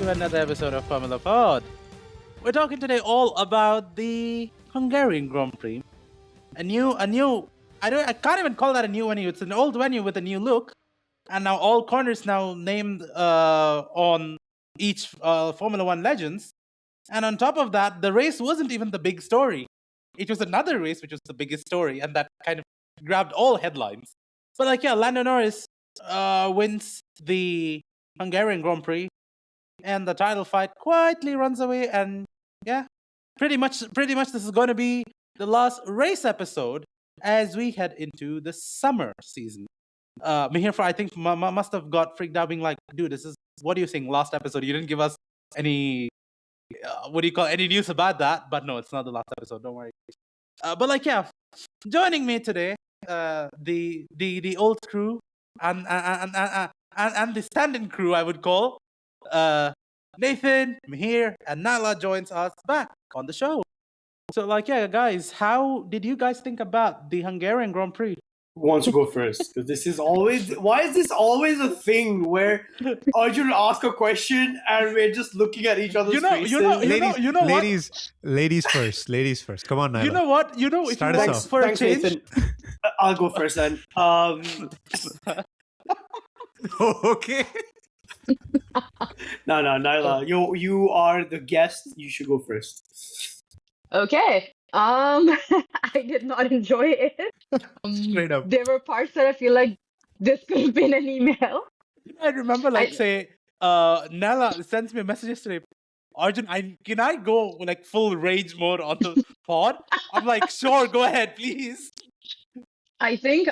to another episode of Formula Pod. We're talking today all about the Hungarian Grand Prix. I can't even call that a new venue. It's an old venue with a new look, and now all corners now named on each Formula One legends. And on top of that, the race wasn't even the big story. It was another race which was the biggest story, and that kind of grabbed all headlines. But Lando Norris wins the Hungarian Grand Prix, and the title fight quietly runs away. And yeah, pretty much, this is going to be the last race episode as we head into the summer season. Mihir, I think, must have got freaked out, being like, "Dude, this is what do you think? Last episode, you didn't give us any any news about that." But no, it's not the last episode. Don't worry. Joining me today, the old crew and the stand-in crew, I would call. Nathan, Mihir, and Nala joins us back on the show. So, guys, how did you guys think about the Hungarian Grand Prix? Who wants to go first? Because this is always... Why is this always a thing where Arjun asks a question and we're just looking at each other's faces? Ladies first. Ladies first. Come on, Nala. You know what? If Start you us want off. for a Thanks, change... Nathan. I'll go first then. Okay. No, Naila, you are the guest. You should go first. Okay. I did not enjoy it. Straight up. There were parts that I feel like this could have been an email. I remember, Nala sends me a message yesterday. Arjun, can I go full rage mode on the pod? I'm like, sure, go ahead, please. I think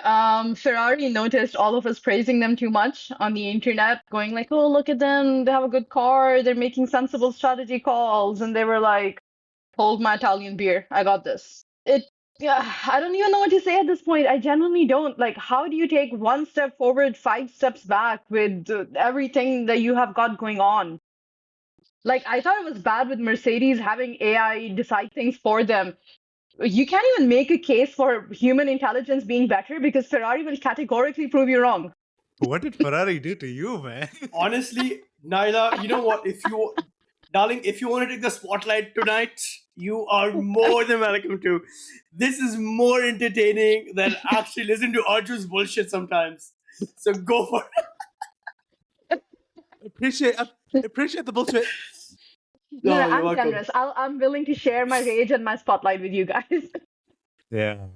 Ferrari noticed all of us praising them too much on the internet, going like, "Oh, look at them! They have a good car. They're making sensible strategy calls," and they were like, "Hold my Italian beer. I got this." I don't even know what to say at this point. I genuinely don't. Like, how do you take one step forward, 5 steps back with everything that you have got going on? Like, I thought it was bad with Mercedes having AI decide things for them. You can't even make a case for human intelligence being better because Ferrari will categorically prove you wrong. What did Ferrari do to you, man? Honestly, Naila, you know what? Darling, if you want to take the spotlight tonight, you are more than welcome to. This is more entertaining than actually listen to Arjun's bullshit sometimes. So go for it. Appreciate the bullshit. No, you're I'm welcome. generous. I'm willing to share my rage and my spotlight with you guys. Yeah.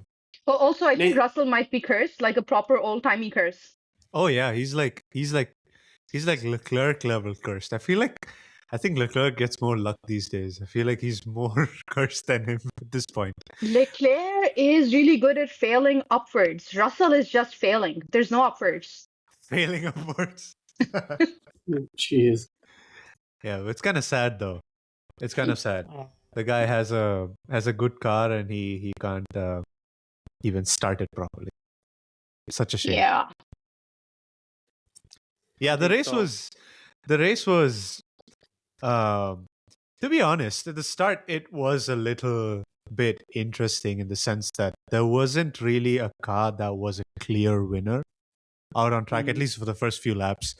But also, I think Nate- Russell might be cursed, like a proper old-timey curse. Oh yeah, he's like Leclerc level cursed. I think Leclerc gets more luck these days. I feel like he's more cursed than him at this point. Leclerc is really good at failing upwards. Russell is just failing. There's no upwards. Failing upwards. Jeez. Yeah, it's kind of sad though. It's kind of sad. The guy has a good car and he can't even start it properly. It's such a shame. Yeah. Yeah, the race was to be honest, at the start it was a little bit interesting in the sense that there wasn't really a car that was a clear winner out on track, at least for the first few laps.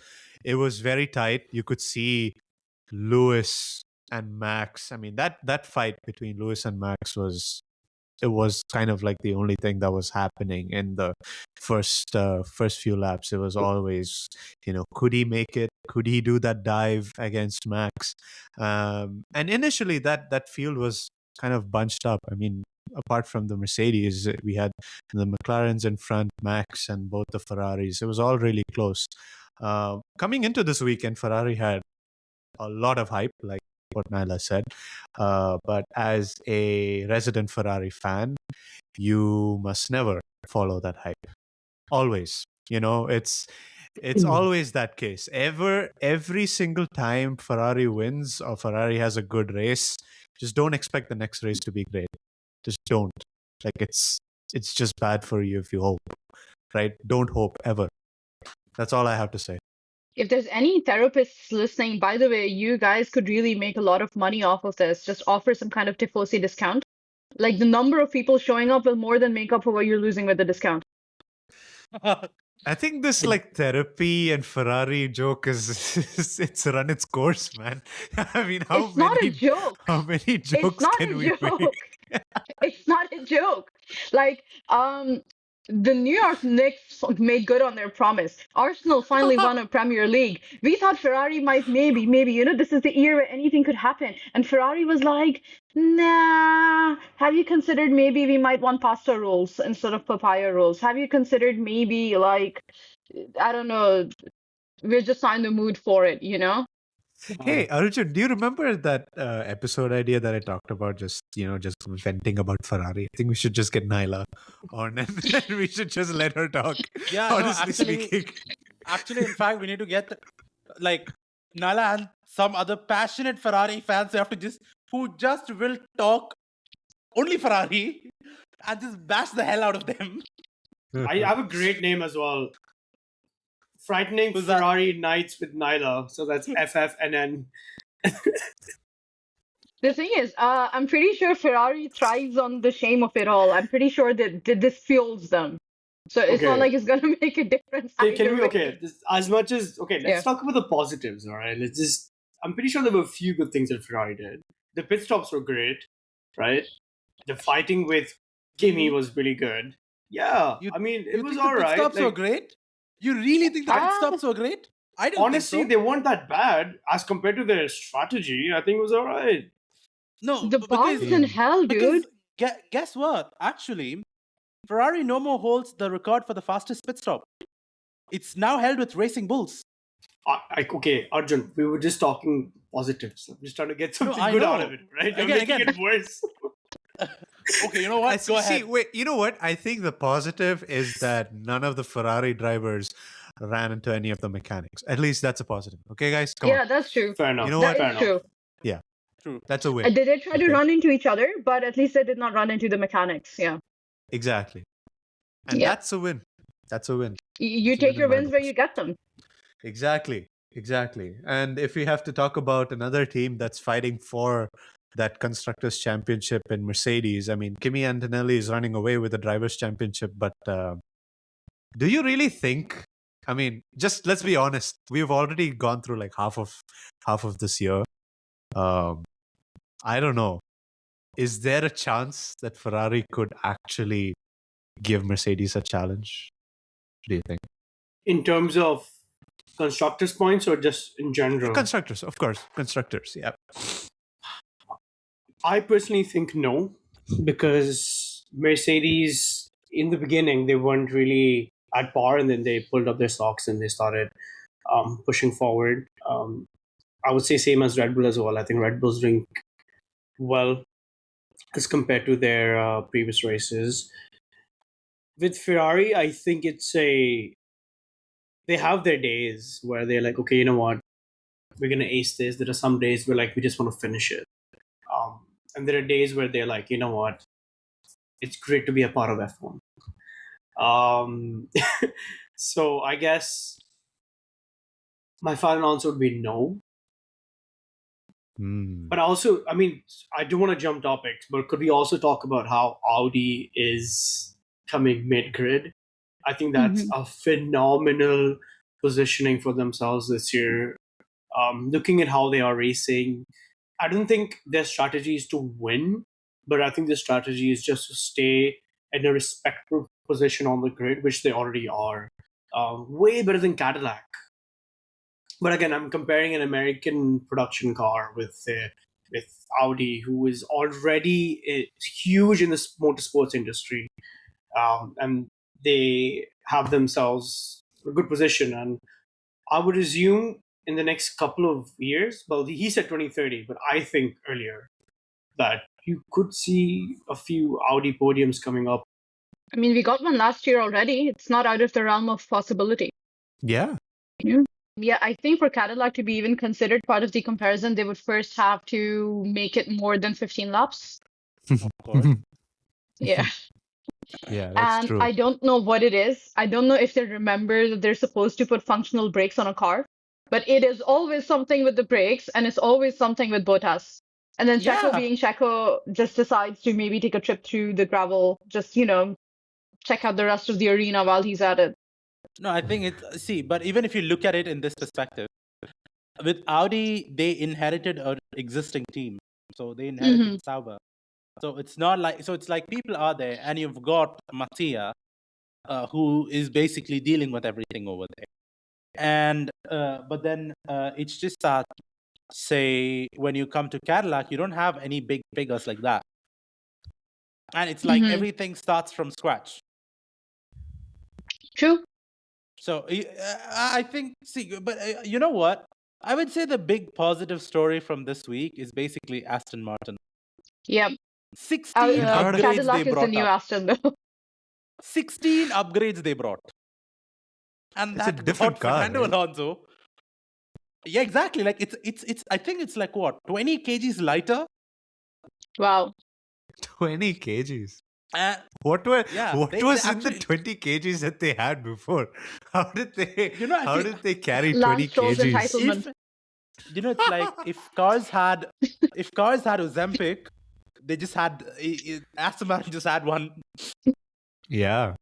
It was very tight. You could see Lewis and Max. I mean, that fight between Lewis and Max was kind of like the only thing that was happening in the first few laps. It was always, could he make it? Could he do that dive against Max? And initially that field was kind of bunched up. I mean, apart from the Mercedes, we had the McLarens in front, Max, and both the Ferraris. It was all really close. Coming into this weekend, Ferrari had a lot of hype, like what Naila said. But as a resident Ferrari fan, you must never follow that hype. Always. It's always that case. Every single time Ferrari wins or Ferrari has a good race, just don't expect the next race to be great. Just don't. Like, it's just bad for you if you hope, right? Don't hope ever. That's all I have to say. If there's any therapists listening, by the way, you guys could really make a lot of money off of this. Just offer some kind of Tifosi discount. Like, the number of people showing up will more than make up for what you're losing with the discount. I think this like therapy and Ferrari joke is it's run its course, man. I mean, It's not a joke. how many It's jokes not can a we make? joke. It's not a joke. Like, the New York Knicks made good on their promise. Arsenal finally won a Premier League. We thought Ferrari might maybe, this is the year where anything could happen. And Ferrari was like, nah, have you considered maybe we might want pasta rolls instead of papaya rolls? Have you considered maybe like, I don't know, we're just not in the mood for it, you know? Hey, Arjun, do you remember that episode idea that I talked about? Just just venting about Ferrari. I think we should just get Nyla on, and we should just let her talk. Yeah, no, honestly speaking. Actually, in fact, we need to get like Nala and some other passionate Ferrari fans who just will talk only Ferrari and just bash the hell out of them. I have a great name as well. Frightening Who's that? Ferrari Nights with Nyla. So that's FFNN. The thing is, I'm pretty sure Ferrari thrives on the shame of it all. I'm pretty sure that this fuels them. So it's not Okay. like it's gonna make a difference. Can either we way. as much as let's Yeah. talk about the positives, all right? I'm pretty sure there were a few good things that Ferrari did. The pit stops were great, right? The fighting with Kimi was really good. Yeah, I mean it You was think the all pit right. stops were Like, great? You really think the pit Ah. stops were great? I didn't honestly, think so. they weren't that bad as compared to their strategy. I think it was all right. No, The bombs in hell, because dude. guess what? Actually, Ferrari no more holds the record for the fastest pit stop. It's now held with Racing Bulls. Okay, Arjun, we were just talking positives. I'm just trying to get something I good know. out of it, right? You're Again. making it worse. Okay, you know what? Go ahead. See, wait, you know what? I think the positive is that none of the Ferrari drivers ran into any of the mechanics. At least that's a positive. Okay, guys? Come Yeah, on. that's true. Fair enough. You know That what? is true. True. That's a win. They did try to Okay. run into each other, but at least they did not run into the mechanics. Yeah. Exactly. And Yeah. that's a win. That's a win. You It's a take win your in my wins where books. you get them. Exactly. And if we have to talk about another team that's fighting for that Constructors' Championship in Mercedes, I mean, Kimi Antonelli is running away with the Drivers' Championship, but do you really think? I mean, just let's be honest. We've already gone through like half of this year. I don't know. Is there a chance that Ferrari could actually give Mercedes a challenge? What do you think? In terms of constructors' points or just in general? Constructors, of course. Constructors, yeah. I personally think no, because Mercedes, in the beginning, they weren't really at par, and then they pulled up their socks and they started pushing forward. I would say same as Red Bull as well. I think Red Bull's doing well as compared to their previous races. With Ferrari, I think they have their days where they're like, okay, you know what, we're gonna ace this. There are some days where like we just want to finish it, and there are days where they're like, you know what, it's great to be a part of F1. So I guess my final answer would be no. But also, I mean, I do want to jump topics, but could we also talk about how Audi is coming mid-grid? I think that's a phenomenal positioning for themselves this year. Looking at how they are racing, I don't think their strategy is to win, but I think their strategy is just to stay in a respectful position on the grid, which they already are. Way better than Cadillac. But again, I'm comparing an American production car with Audi, who is already huge in the motorsports industry, and they have themselves a good position. And I would assume in the next couple of years, well, he said 2030, but I think earlier that you could see a few Audi podiums coming up. I mean, we got one last year already. It's not out of the realm of possibility. Yeah. Yeah, I think for Cadillac to be even considered part of the comparison, they would first have to make it more than 15 laps. Of course. Yeah. Yeah, that's And true. I don't know what it is. I don't know if they remember that they're supposed to put functional brakes on a car, but it is always something with the brakes, and it's always something with Bottas. And then Checo Yeah. being Checo just decides to maybe take a trip through the gravel, just, check out the rest of the arena while he's at it. No, I think it's but even if you look at it in this perspective, with Audi, they inherited an existing team, so they inherited Mhm. Sauber. So it's not like it's like people are there, and you've got Mattia, who is basically dealing with everything over there. And but then it's just that, say, when you come to Cadillac, you don't have any big figures like that, and it's like Mhm. everything starts from scratch. True. So I think, but you know what? I would say the big positive story from this week is basically Aston Martin. Yep. 16 upgrades they Cadillac is the brought new up. Aston, though. 16 upgrades they brought. And It's a that different got car, Fernando right? Alonso. Yeah, exactly. Like it's I think it's like what, 20 kgs lighter? Wow. 20 kgs. Uh, What yeah, they was in the actually, 20 kgs that they had before? How did they I how feel did they carry 20 Lance Stroll's kgs? entitlement. if it's like if cars had Ozempic, they just had Aston Martin just had one. Yeah,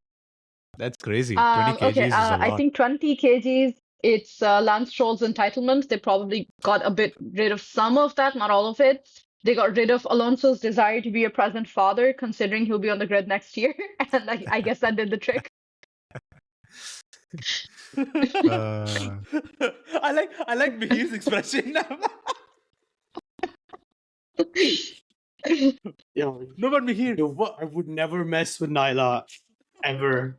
that's crazy. 20 Okay. kgs is a I lot. think 20 kgs. It's Lance Stroll's entitlement. They probably got a bit rid of some of that, not all of it. They got rid of Alonso's desire to be a present father, considering he'll be on the grid next year, and I guess that did the trick. Uh, I like Mihir's expression now. Yeah, No, but Mihir, what? I would never mess with Nyla ever.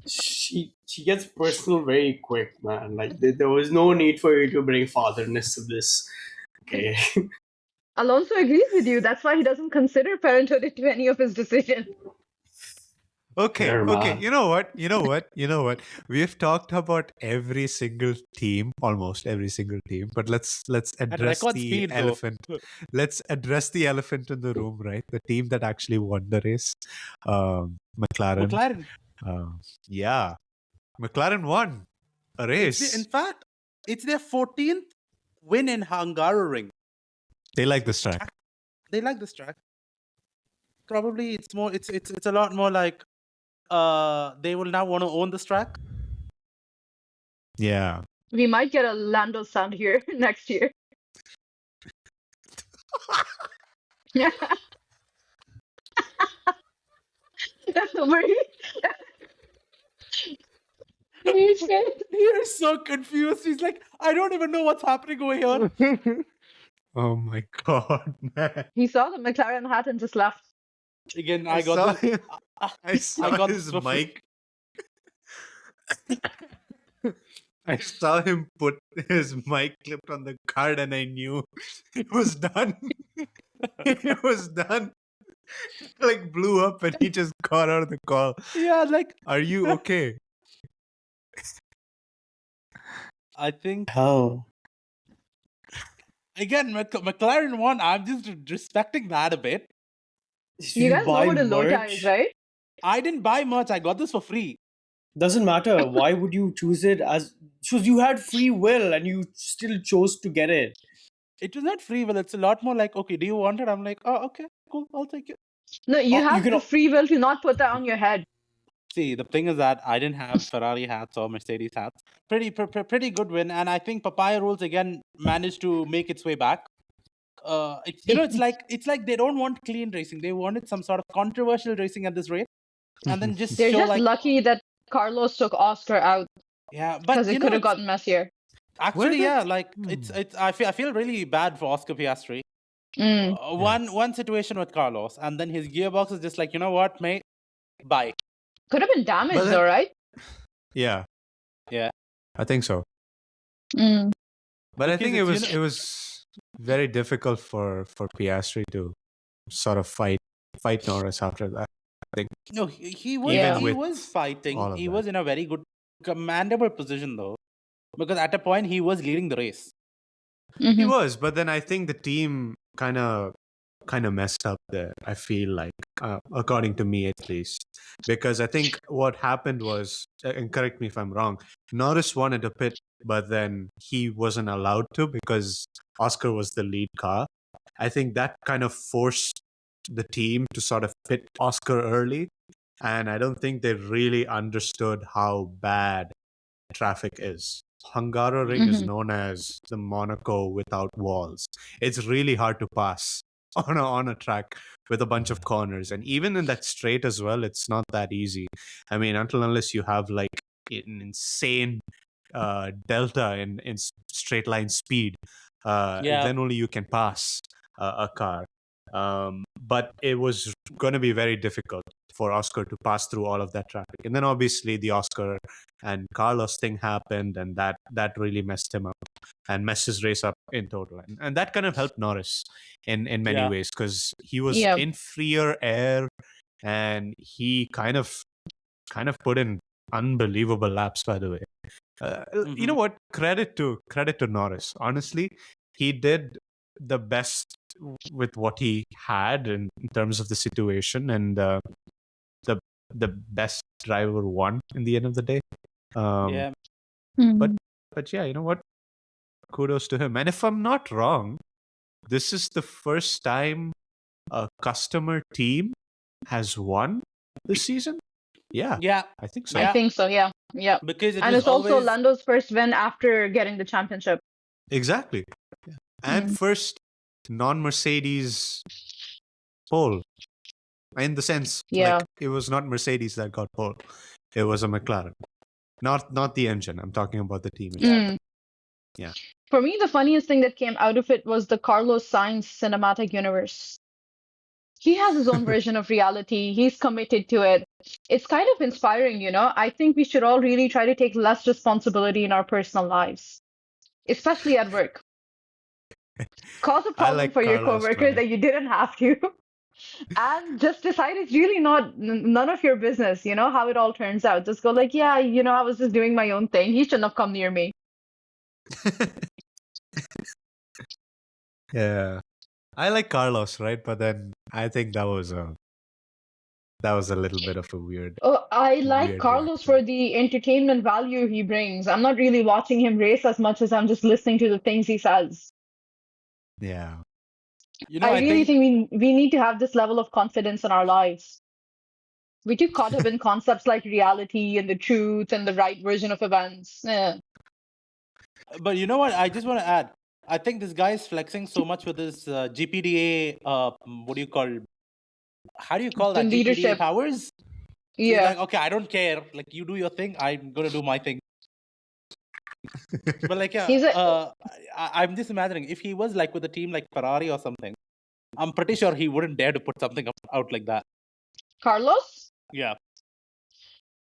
She gets personal very quick, man. Like there was no need for you to bring fatherness to this. Okay. Alonso agrees with you. That's why he doesn't consider parenthood into any of his decisions. okay, Fair, okay. man. You know what? We've talked about every single team, almost every single team, but let's At address record the speed, though. elephant. Let's address the elephant in the room, right? The team that actually won the race, McLaren. McLaren. Yeah, McLaren won a In race. fact, it's their 14th win in Hungaroring. They like this track. They like this track. Probably it's more. It's a lot more like they will now want to own this track. Yeah. We might get a Lando sound here next year. Yeah. He's so confused. He's like, I don't even know what's happening over here. Oh my god, man! He saw the McLaren hat and just left. Again, I I got saw this. him. I I saw got his this for free. mic. I saw him put his mic clipped on the card, and I knew it was done. It was done. Like blew up, and he just got out of the call. Yeah, like Are you okay? I think Hell. again McLaren won. I'm just respecting that a bit. You guys know what a Lota is, right? I didn't buy much. I got this for free. Doesn't matter. Why would you choose it as? Because you had free will and you still chose to get it. It was not free will. It's a lot more like, okay, do you want it? I'm like, oh, okay, cool, I'll take it. No, you Oh, have you the can- free will to not put that on your head. See, the thing is that I didn't have Ferrari hats or Mercedes hats. Pretty good win, and I think Papaya Rules again managed to make its way back. It's like they don't want clean racing. They wanted some sort of controversial racing at this rate, and then just They're show just like, lucky that Carlos took Oscar out yeah, but because it could have gotten messier. actually, did- yeah, like it's. I feel really bad for Oscar Piastri. Mm. One situation with Carlos, and then his gearbox is just like, you know what, mate, bye. Could have been damaged, But then- though, right? Yeah. Yeah. I think so. Mm. But I Because think it it's, was it was very difficult for Piastri to sort of fight Norris after that. No, he was Yeah. he with was fighting. all of He that. was in a very good, commendable position though, because at a point he was leading the race. He Mhm. was, but then I think the team kind of messed up there. I feel like, according to me at least, because I think what happened was, and correct me if I'm wrong, Norris wanted to pit, but then he wasn't allowed to because Oscar was the lead car. I think that kind of forced the team to sort of pit Oscar early, and I don't think they really understood how bad traffic is. Hungaroring is known as the Monaco without walls. It's really hard to pass on a track with a bunch of corners, and even in that straight as well, it's not that easy. I mean, unless you have like an insane delta in straight line speed, then only you can pass a car. But it was going to be very difficult for Oscar to pass through all of that traffic. And then obviously the Oscar and Carlos thing happened, and that really messed him up and messed his race up in total. And that kind of helped Norris in many ways, because he was in freer air, and he kind of put in unbelievable laps, by the way. You know what? Credit to Norris. Honestly, he did the best with what he had in terms of the situation, and the best driver won in the end of the day. But yeah, you know what? Kudos to him. And if I'm not wrong, this is the first time a customer team has won this season. Yeah, I think so. I think so. Yeah. Because it's also Lando's first win after getting the championship. Exactly. Yeah. And first non-Mercedes pole. In the sense, like, it was not Mercedes that got pole. It was a McLaren. Not the engine. I'm talking about the team. Yeah. For me, the funniest thing that came out of it was the Carlos Sainz cinematic universe. He has his own version of reality. He's committed to it. It's kind of inspiring, you know. I think we should all really try to take less responsibility in our personal lives, especially at work. Cause a problem for your coworkers that you didn't have to. And just decide it's really none of your business, you know, how it all turns out. Just go like, yeah, you know, I was just doing my own thing. He shouldn't have come near me. Yeah. I like Carlos, right? But then I think that was a little bit of a weird. Oh, I like Carlos for the entertainment value he brings. I'm not really watching him race as much as I'm just listening to the things he says. Yeah. You know, I really think we need to have this level of confidence in our lives. We're too caught up in concepts like reality and the truth and the right version of events. Yeah. But you know what? I just want to add. I think this guy is flexing so much with his GPDA. What do you call? How do you call that? Leadership GPDA powers. Yeah. He's like, okay, I don't care. Like, you do your thing. I'm gonna do my thing. But like, yeah, I'm just imagining if he was like with a team like Ferrari or something. I'm pretty sure he wouldn't dare to put something out like that. Carlos? Yeah.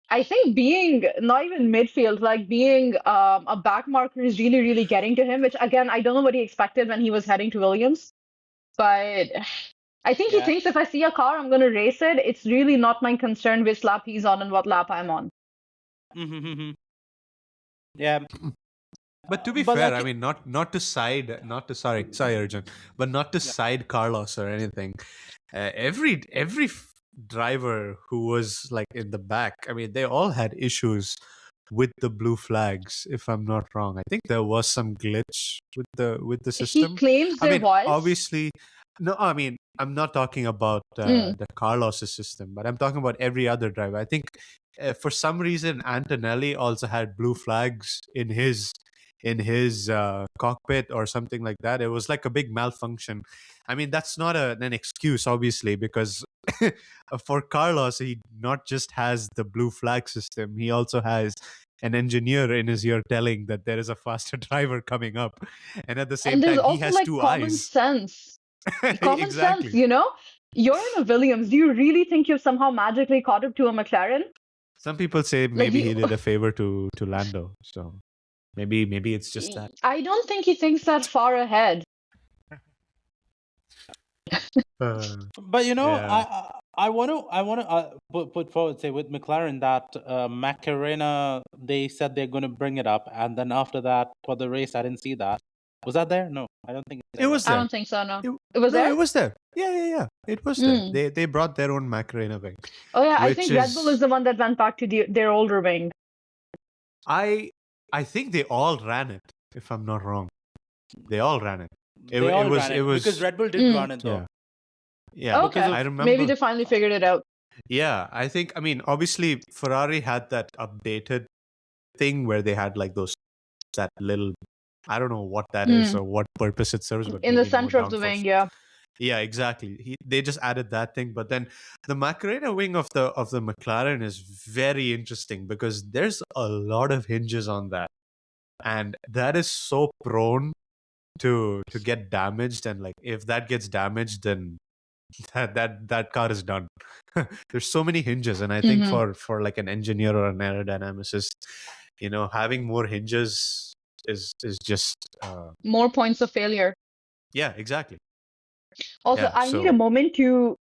I think being not even midfield, like being a back marker is really, really getting to him, which again, I don't know what he expected when he was heading to Williams. But I think he thinks if I see a car, I'm going to race it. It's really not my concern which lap he's on and what lap I'm on. Yeah. But to be fair, I mean, not to side Arjun, but not to side Carlos or anything. Every driver who was like in the back, I mean, they all had issues with the blue flags, if I'm not wrong. I think there was some glitch with the system. He claims there was. Obviously, no, I mean, I'm not talking about the Carlos system, but I'm talking about every other driver. I think for some reason, Antonelli also had blue flags in his cockpit or something like that. It was like a big malfunction. I mean, that's not an excuse, obviously, because for Carlos, he not just has the blue flag system, he also has an engineer in his ear telling that there is a faster driver coming up, and at the same time he has like two common eyes. Sense. Common Exactly. sense, you know. You're in a Williams. Do you really think you've somehow magically caught up to a McLaren? Some people say maybe he did a favor to Lando, so maybe it's just that. I don't think he thinks that far ahead. But you know, I want to put forward, say, with McLaren that Macarena, they said they're going to bring it up, and then after that for the race, I didn't see that. Was that there? No, I don't think it was there. I don't think so. No, it was there. It was there. Yeah. It was there. They brought their own Macarena wing. Oh yeah, I think Red Bull is the one that went back to their older wing. I think they all ran it, if I'm not wrong. They all ran it. It was because Red Bull did run it though. Yeah. Okay. I remember. Maybe they finally figured it out. Yeah, I mean, obviously Ferrari had that updated thing where they had like that little, I don't know what that is or what purpose it serves, but in the maybe more center of the downforce. wing, yeah. Yeah, exactly. They just added that thing, but then the Macarena wing of the McLaren is very interesting because there's a lot of hinges on that, and that is so prone to get damaged. And like if that gets damaged, then that car is done. There's so many hinges, and I think for like an engineer or an aerodynamicist, having more hinges is just More points of failure. yeah, exactly. Also, Yeah, I need a moment to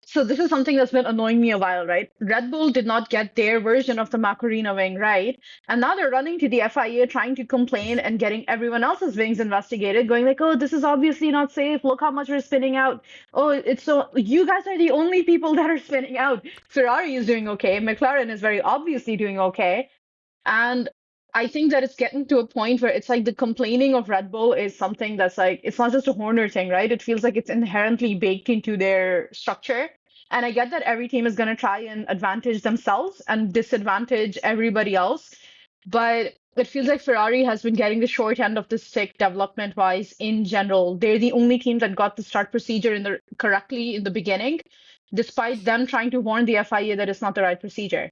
so this is something that's been annoying me a while, right? Red Bull did not get their version of the Macarena wing, right? And now they're running to the FIA trying to complain and getting everyone else's wings investigated, going like, oh, this is obviously not safe. Look how much we're spinning out. Oh, it's so, you guys are the only people that are spinning out. Ferrari is doing okay. McLaren is very obviously doing okay. And I think that it's getting to a point where it's like the complaining of Red Bull is something that's like, it's not just a Horner thing, right? It feels like it's inherently baked into their structure. And I get that every team is going to try and advantage themselves and disadvantage everybody else. But it feels like Ferrari has been getting the short end of the stick development wise in general. They're the only team that got the start procedure correctly in the beginning, despite them trying to warn the FIA that it's not the right procedure.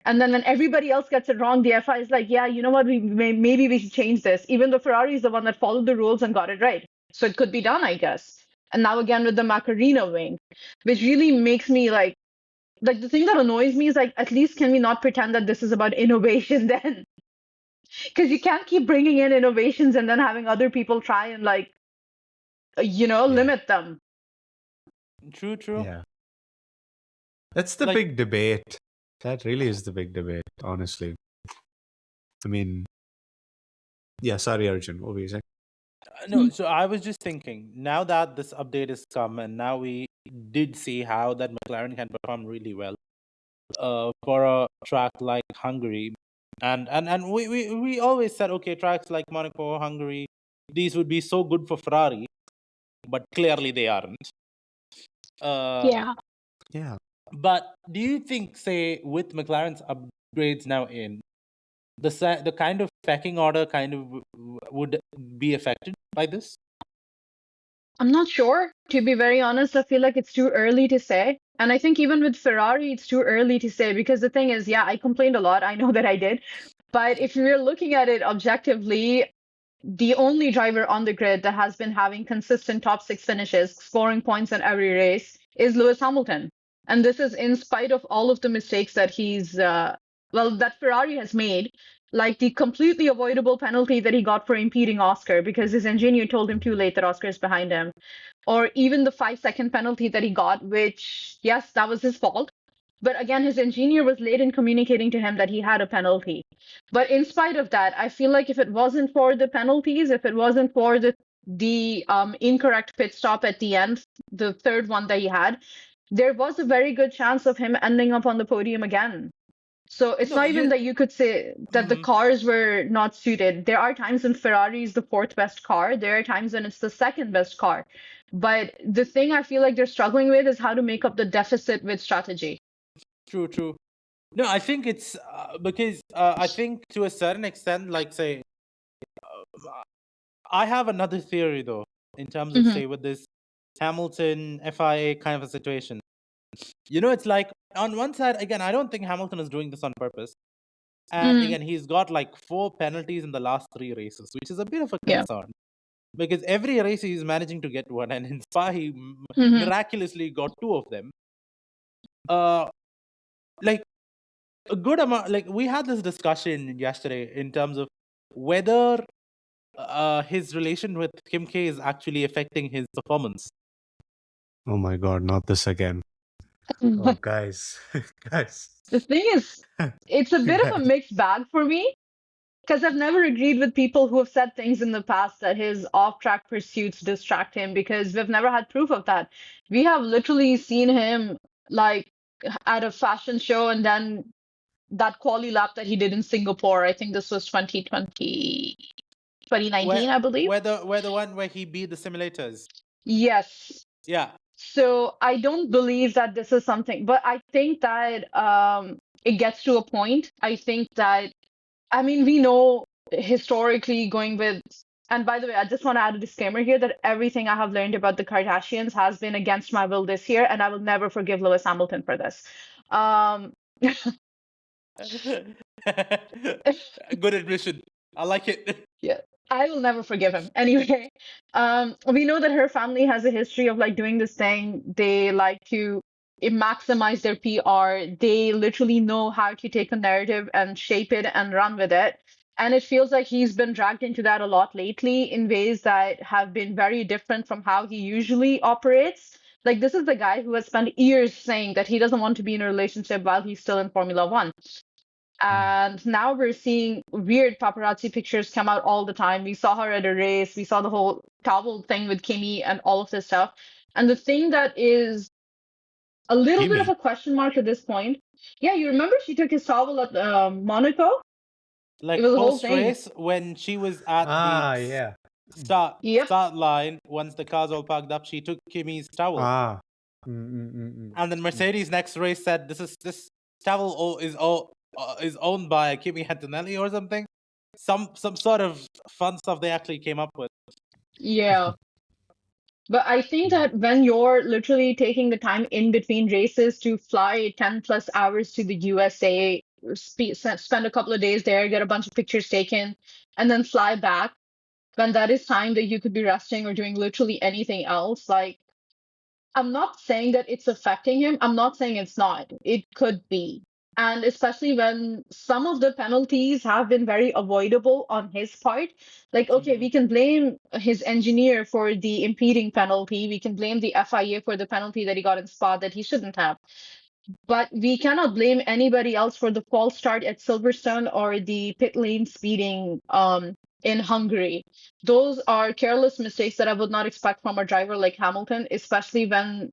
And then when everybody else gets it wrong, the FI is like, yeah, you know what, maybe we should change this, even though Ferrari is the one that followed the rules and got it right. So it could be done, I guess. And now again with the Macarena wing, which really makes me like the thing that annoys me is like, at least can we not pretend that this is about innovation then? Because you can't keep bringing in innovations and then having other people try and limit them. True. Yeah. That's the big debate. That really is the big debate, honestly. I mean, yeah, sorry, Arjun, what were you saying? No, so I was just thinking, now that this update has come and now we did see how that McLaren can perform really well for a track like Hungary. And we always said, okay, tracks like Monaco, Hungary, these would be so good for Ferrari, but clearly they aren't. Yeah. But do you think, say, with McLaren's upgrades now in, the kind of pecking order kind of would be affected by this? I'm not sure. To be very honest, I feel like it's too early to say. And I think even with Ferrari, it's too early to say because the thing is, yeah, I complained a lot. I know that I did. But if we're looking at it objectively, the only driver on the grid that has been having consistent top six finishes, scoring points in every race, is Lewis Hamilton. And this is in spite of all of the mistakes that that Ferrari has made, like the completely avoidable penalty that he got for impeding Oscar because his engineer told him too late that Oscar is behind him. Or even the 5-second penalty that he got, which, yes, that was his fault. But again, his engineer was late in communicating to him that he had a penalty. But in spite of that, I feel like if it wasn't for the penalties, if it wasn't for the incorrect pit stop at the end, the third one that he had, there was a very good chance of him ending up on the podium again. So it's not even that you could say that the cars were not suited. There are times when Ferrari is the fourth best car. There are times when it's the second best car. But the thing I feel like they're struggling with is how to make up the deficit with strategy. True. No, I think it's because I think to a certain extent, like say, I have another theory though, in terms of say with this Hamilton FIA kind of a situation. It's like on one side, again, I don't think Hamilton is doing this on purpose. And again, he's got like 4 penalties in the last 3 races, which is a bit of a concern. Because every race he's managing to get one, and in Spa he miraculously got 2 of them. Like a good amount, like we had this discussion yesterday in terms of whether his relation with Kim K is actually affecting his performance. Oh my god, not this again. Oh, guys. The thing is, it's a bit of a mixed bag for me because I've never agreed with people who have said things in the past that his off-track pursuits distract him because we've never had proof of that. We have literally seen him like at a fashion show and then that quali lap that he did in Singapore. I think this was 2019, I believe. Where the one where he beat the simulators. Yes. Yeah. So I don't believe that this is something, but I think that it gets to a point. I think that I mean, we know historically going with, and by the way, I just want to add a disclaimer here that everything I have learned about the Kardashians has been against my will this year, and I will never forgive Lewis Hamilton for this. Um, Good admission. I like it. yeah, I will never forgive him. Anyway, we know that her family has a history of like doing this thing. They like to maximize their PR. They literally know how to take a narrative and shape it and run with it. And it feels like he's been dragged into that a lot lately in ways that have been very different from how he usually operates. Like, this is the guy who has spent years saying that he doesn't want to be in a relationship while he's still in Formula One. And now we're seeing weird paparazzi pictures come out all the time. We saw her at a race. We saw the whole towel thing with Kimmy and all of this stuff. And the thing that is a little bit of Kimmy? a question mark at this point. Yeah, you remember she took his towel at Monaco? It Like was a whole post thing. race when she was at the Yeah. Yep. start line, once the cars all parked up, she took Kimmy's towel. And And then Mercedes next race said this towel is owned by Kimi Antonelli or something. Some sort of fun stuff they actually came up with. Yeah. But I think that when you're literally taking the time in between races to fly 10 plus hours to the USA, spend a couple of days there, get a bunch of pictures taken, and then fly back, when that is time that you could be resting or doing literally anything else, like, I'm not saying that it's affecting him. I'm not saying it's not. It could be. And especially when some of the penalties have been very avoidable on his part. Like, okay, we can blame his engineer for the impeding penalty. We can blame the FIA for the penalty that he got in Spa that he shouldn't have. But we cannot blame anybody else for the false start at Silverstone or the pit lane speeding in Hungary. Those are careless mistakes that I would not expect from a driver like Hamilton, especially when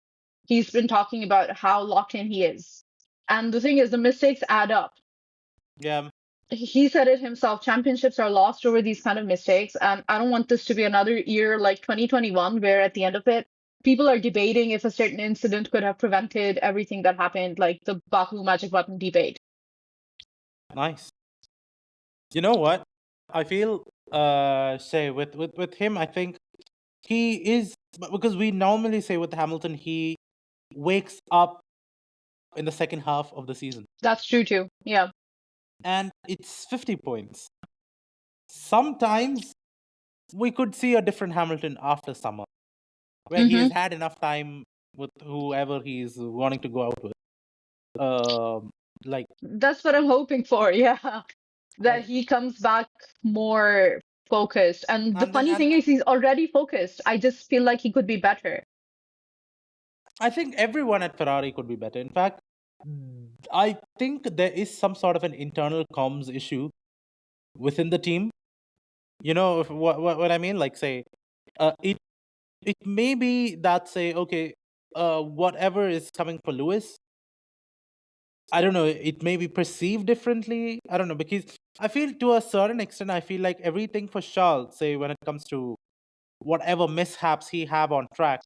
he's been talking about how locked in he is. And the thing is, the mistakes add up. Yeah. He said it himself, championships are lost over these kind of mistakes. And I don't want this to be another year like 2021, where at the end of it, people are debating if a certain incident could have prevented everything that happened, like the Baku magic button debate. Nice. You know what? I feel say with him, I think he is, because we normally say with Hamilton he wakes up in the second half of the season. That's true too. Yeah. And it's 50 points. Sometimes we could see a different Hamilton after summer, where he has had enough time with whoever he's wanting to go out with. Like, that's what I'm hoping for. Yeah, that he comes back more focused. And the funny thing is, he's already focused. I just feel like he could be better. I think everyone at Ferrari could be better. In fact, I think there is some sort of an internal comms issue within the team. You know what I mean? Like, say, it may be that, say, okay, whatever is coming for Lewis, I don't know, it may be perceived differently. I don't know, because I feel to a certain extent, I feel like everything for Charles, say, when it comes to whatever mishaps he have on track,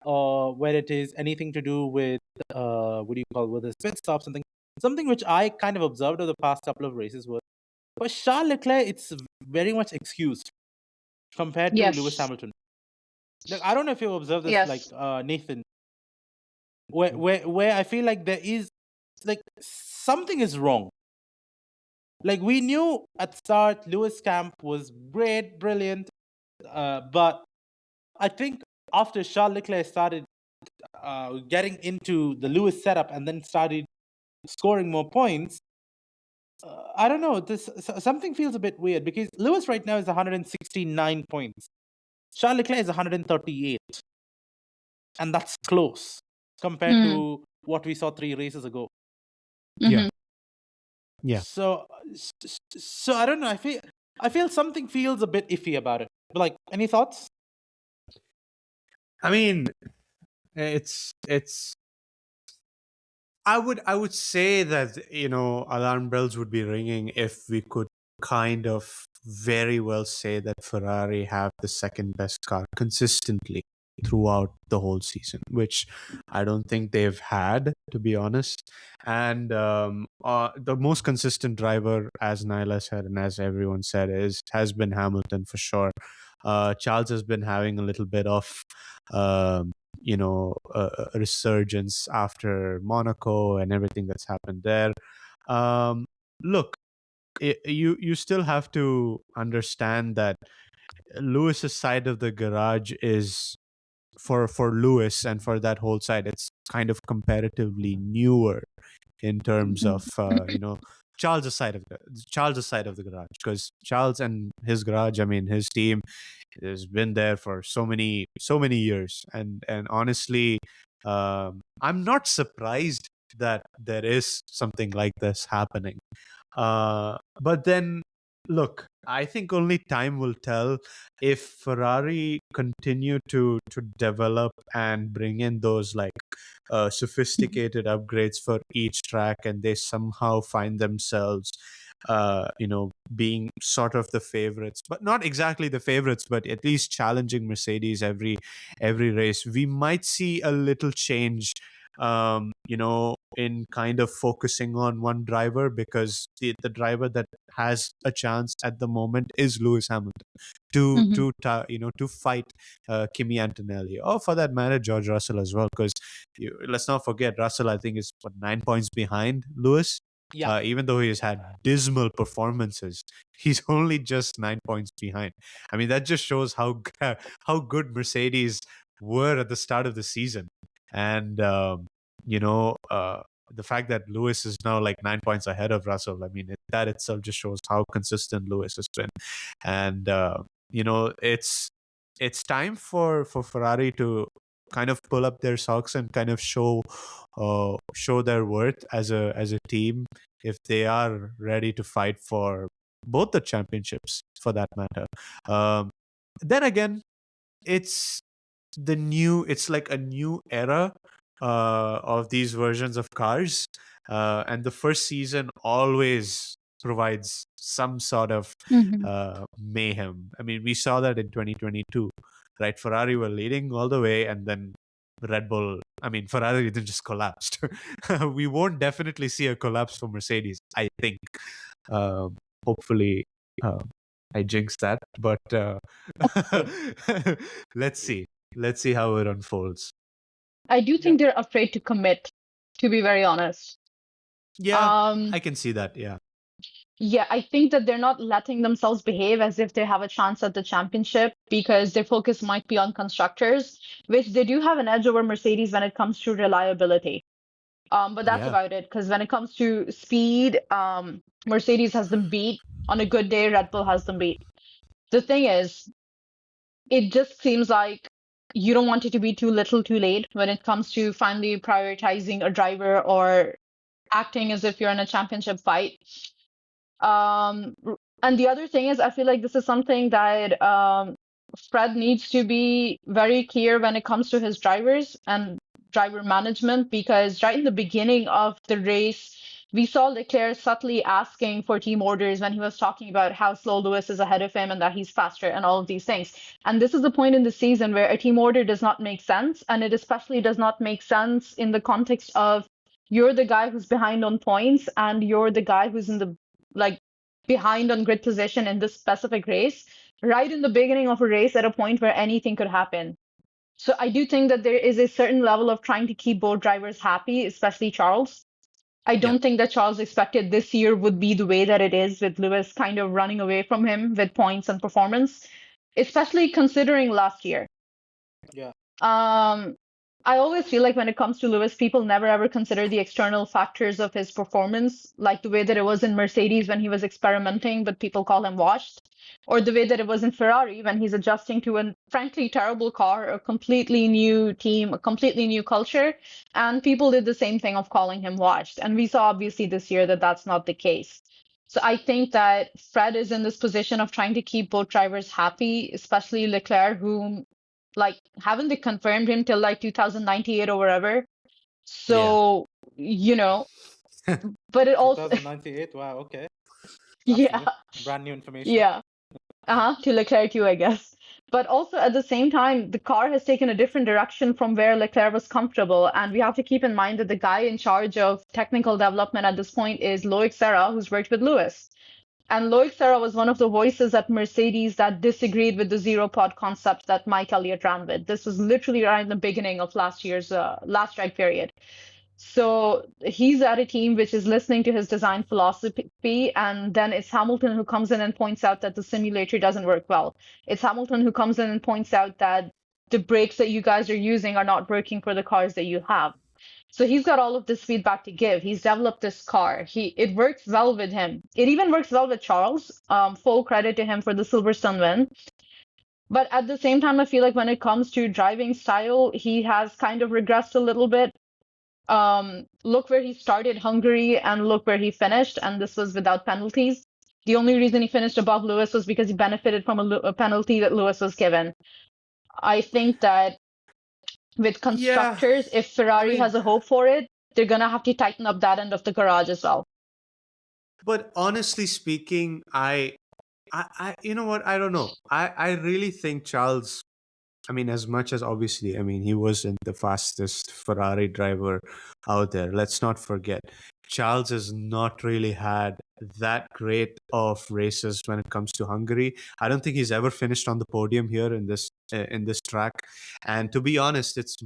or where it is anything to do with what do you call, with his pit stop, something which I kind of observed over the past couple of races was, for Charles Leclerc, it's very much excused compared to Lewis Hamilton. Like, I don't know if you observed this, like Nathan, where I feel like there is, like, something is wrong. Like, we knew at start Lewis camp was great, brilliant, but I think after Charles Leclerc started getting into the Lewis setup and then started scoring more points, I don't know, something feels a bit weird, because Lewis right now is 169 points. Charles Leclerc is 138. And that's close compared to what we saw 3 races ago. Yeah. So I don't know. I feel something feels a bit iffy about it. But, like, any thoughts? I mean, it's I would say that, you know, alarm bells would be ringing if we could kind of very well say that Ferrari have the second best car consistently. throughout the whole season, which I don't think they've had, to be honest. And the most consistent driver, as Nyla said and as everyone said, has been Hamilton for sure. Charles has been having a little bit of a resurgence after Monaco and everything that's happened there. Look, you still have to understand that Lewis's side of the garage is for Lewis and for that whole side, it's kind of comparatively newer in terms of Charles's side of the garage, because Charles and his garage, I mean his team, has been there for so many years, and honestly, I'm not surprised that there is something like this happening. But then, look, I think only time will tell if Ferrari continue to develop and bring in those sophisticated upgrades for each track, and they somehow find themselves being sort of the favorites, but not exactly the favorites, but at least challenging Mercedes every race. We might see a little change in kind of focusing on one driver, because the driver that has a chance at the moment is Lewis Hamilton to fight Kimi Antonelli, or for that matter George Russell as well, because let's not forget Russell, I think, is 9 points behind Lewis. Yeah. Even though he has had dismal performances, he's only just 9 points behind. I mean, that just shows how good Mercedes were at the start of the season. And the fact that Lewis is now 9 points ahead of Russell, I mean, that itself just shows how consistent Lewis has been. And it's time for Ferrari to kind of pull up their socks and kind of show their worth as a team, if they are ready to fight for both the championships, for that matter. Then again, it's like a new era of these versions of cars, and the first season always provides some sort of mayhem. I mean, we saw that in 2022, right? Ferrari were leading all the way, and then Ferrari then just collapsed. We won't definitely see a collapse for Mercedes, I think. Hopefully, I jinxed that, but let's see how it unfolds. I do think they're afraid to commit, to be very honest. Yeah, I can see that. Yeah, I think that they're not letting themselves behave as if they have a chance at the championship, because their focus might be on constructors, which they do have an edge over Mercedes when it comes to reliability. But that's about it, because when it comes to speed, Mercedes has them beat. On a good day, Red Bull has them beat. The thing is, it just seems like you don't want it to be too little too late when it comes to finally prioritizing a driver or acting as if you're in a championship fight. And the other thing is, I feel like this is something that Fred needs to be very clear when it comes to his drivers and driver management, because right in the beginning of the race, we saw Leclerc subtly asking for team orders when he was talking about how slow Lewis is ahead of him and that he's faster and all of these things. And this is the point in the season where a team order does not make sense. And it especially does not make sense in the context of you're the guy who's behind on points and you're the guy who's in the behind on grid position in this specific race, right in the beginning of a race at a point where anything could happen. So I do think that there is a certain level of trying to keep both drivers happy, especially Charles. I don't think that Charles expected this year would be the way that it is, with Lewis kind of running away from him with points and performance, especially considering last year. Yeah. I always feel like when it comes to Lewis, people never ever consider the external factors of his performance, like the way that it was in Mercedes when he was experimenting, but people call him washed, or the way that it was in Ferrari when he's adjusting to a frankly terrible car, a completely new team, a completely new culture, and people did the same thing of calling him washed. And we saw obviously this year that that's not the case. So I think that Fred is in this position of trying to keep both drivers happy, especially Leclerc, whom haven't they confirmed him till 2098 or whatever? So but it also 2098. Wow. Okay. That's new. Brand new information. Yeah. To Leclerc too, I guess. But also at the same time, the car has taken a different direction from where Leclerc was comfortable. And we have to keep in mind that the guy in charge of technical development at this point is Loic Serra, who's worked with Lewis. And Loic Serra was one of the voices at Mercedes that disagreed with the zero pod concept that Mike Elliott ran with. This was literally right in the beginning of last year's last drag period. So he's at a team which is listening to his design philosophy, and then it's Hamilton who comes in and points out that the simulator doesn't work well. It's Hamilton who comes in and points out that the brakes that you guys are using are not working for the cars that you have. So he's got all of this feedback to give. He's developed this car. It works well with him. It even works well with Charles. Full credit to him for the Silverstone win. But at the same time, I feel like when it comes to driving style, he has kind of regressed a little bit. Look where he started Hungary and look where he finished, and this was without penalties. The only reason he finished above Lewis was because he benefited from a penalty that Lewis was given. I think that with constructors, if Ferrari has a hope for it, they're gonna have to tighten up that end of the garage as well. But honestly speaking, I you know what? I don't know. I really think Charles, I mean, as much as obviously, I mean, he wasn't the fastest Ferrari driver out there. Let's not forget, Charles has not really had that great of races when it comes to Hungary. I don't think he's ever finished on the podium here in this track. And to be honest, it's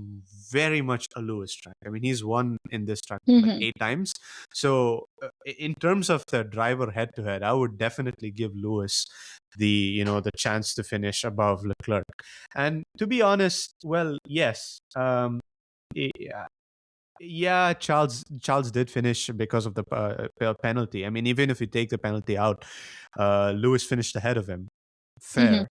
very much a Lewis track. I mean, he's won in this track like 8 times. So in terms of the driver head to head, I would definitely give Lewis the chance to finish above Leclerc. And to be honest, well, yes, yeah, Charles did finish because of the penalty. I mean, even if you take the penalty out, Lewis finished ahead of him. Fair,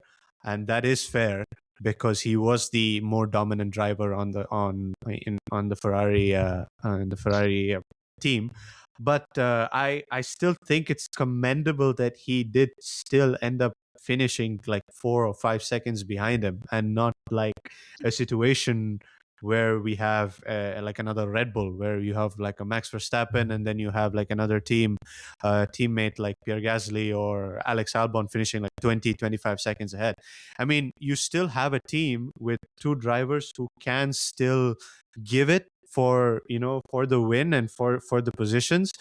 and that is fair because he was the more dominant driver on the Ferrari team. But I still think it's commendable that he did still end up finishing like 4 or 5 seconds behind him, and not like a situation where we have like another Red Bull, where you have like a Max Verstappen and then you have like another teammate like Pierre Gasly or Alex Albon finishing like 20-25 seconds ahead. I mean, you still have a team with 2 drivers who can still give it for the win and for the positions.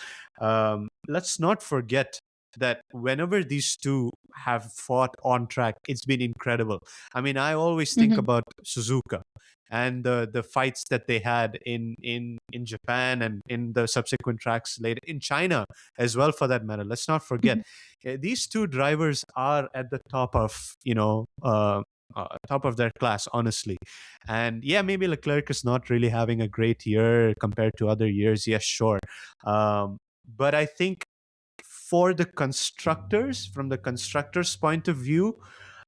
Let's not forget that whenever these two have fought on track, it's been incredible. I mean, I always think about Suzuka and the fights that they had in Japan and in the subsequent tracks later in China as well, for that matter. Let's not forget these two drivers are at the top of top of their class, honestly. And yeah, maybe Leclerc is not really having a great year compared to other years. Yes, sure. But I think for the constructors, from the constructors' point of view,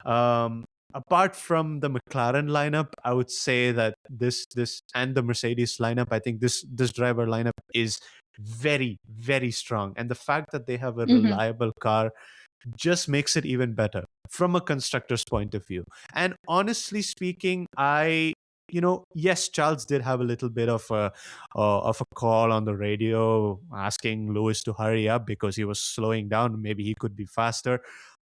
apart from the McLaren lineup, I would say that this and the Mercedes lineup, I think this driver lineup is very, very strong. And the fact that they have a reliable car just makes it even better from a constructor's point of view. And honestly speaking, yes, Charles did have a little bit of a call on the radio asking Lewis to hurry up because he was slowing down. Maybe he could be faster.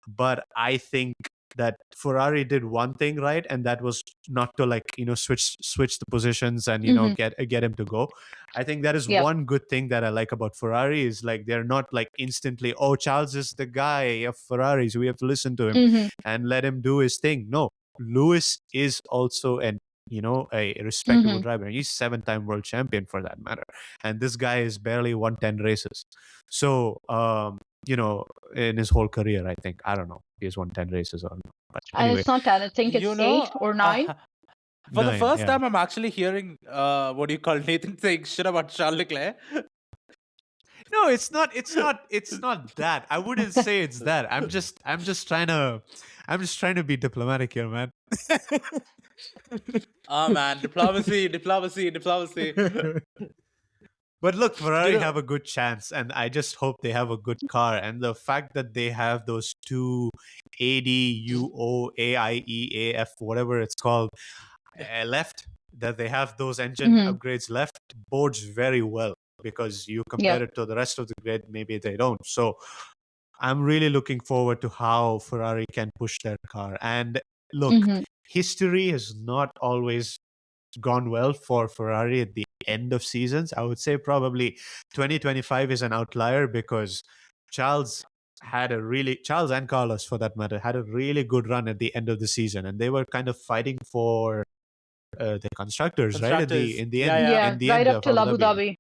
But I think that Ferrari did one thing right, and that was not to switch the positions and get him to go. I think that is one good thing that I like about Ferrari, is like they're not like instantly, oh, Charles is the guy of Ferrari, so we have to listen to him and let him do his thing. No, Lewis is also a respectable driver. He's 7-time world champion for that matter, and this guy has barely won 10 races. So in his whole career, I think, I don't know, he has won 10 races or not. But anyway, it's not 10. I think it's 8 or 9. For the first time, I'm actually hearing what you call Nathan saying shit about Charles Leclerc. No, it's not that. I wouldn't say it's that. I'm just trying to be diplomatic here, man. Oh man, diplomacy. But look, Ferrari have a good chance, and I just hope they have a good car. And the fact that they have those two ADUOAIEAF, whatever it's called, left, that they have those engine upgrades left, bodes very well, because you compare it to the rest of the grid, maybe they don't. So I'm really looking forward to how Ferrari can push their car. And look, Mhm. history has not always gone well for Ferrari at the end of seasons. I would say probably 2025 is an outlier because Charles Charles and Carlos for that matter had a really good run at the end of the season, and they were kind of fighting for the constructors, right? At the Constructors. in the Yeah, end, yeah. Yeah, in the right end up of till Abu Abu Dhabi. Dhabi.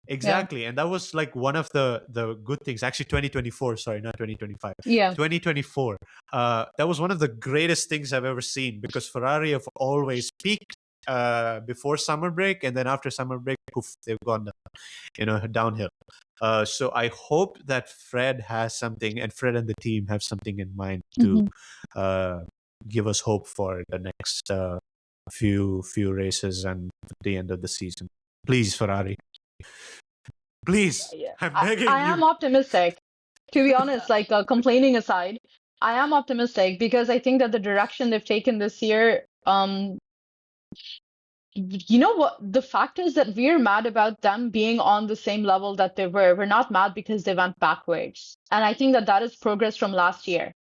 Exactly. And that was like one of the good things. Actually, 2024, sorry, not 2025. Yeah. 2024. That was one of the greatest things I've ever seen because Ferrari have always peaked before summer break, and then after summer break, poof, they've gone downhill. So I hope that Fred has something, and Fred and the team have something in mind to give us hope for the next few races and the end of the season. Please, Ferrari. Please, Yeah. I'm I begging am you. optimistic. To be honest, like complaining aside, I am optimistic because I think that the direction they've taken this year, you know what? The fact is that we're mad about them being on the same level that they were. We're not mad because they went backwards. And I think that that is progress from last year.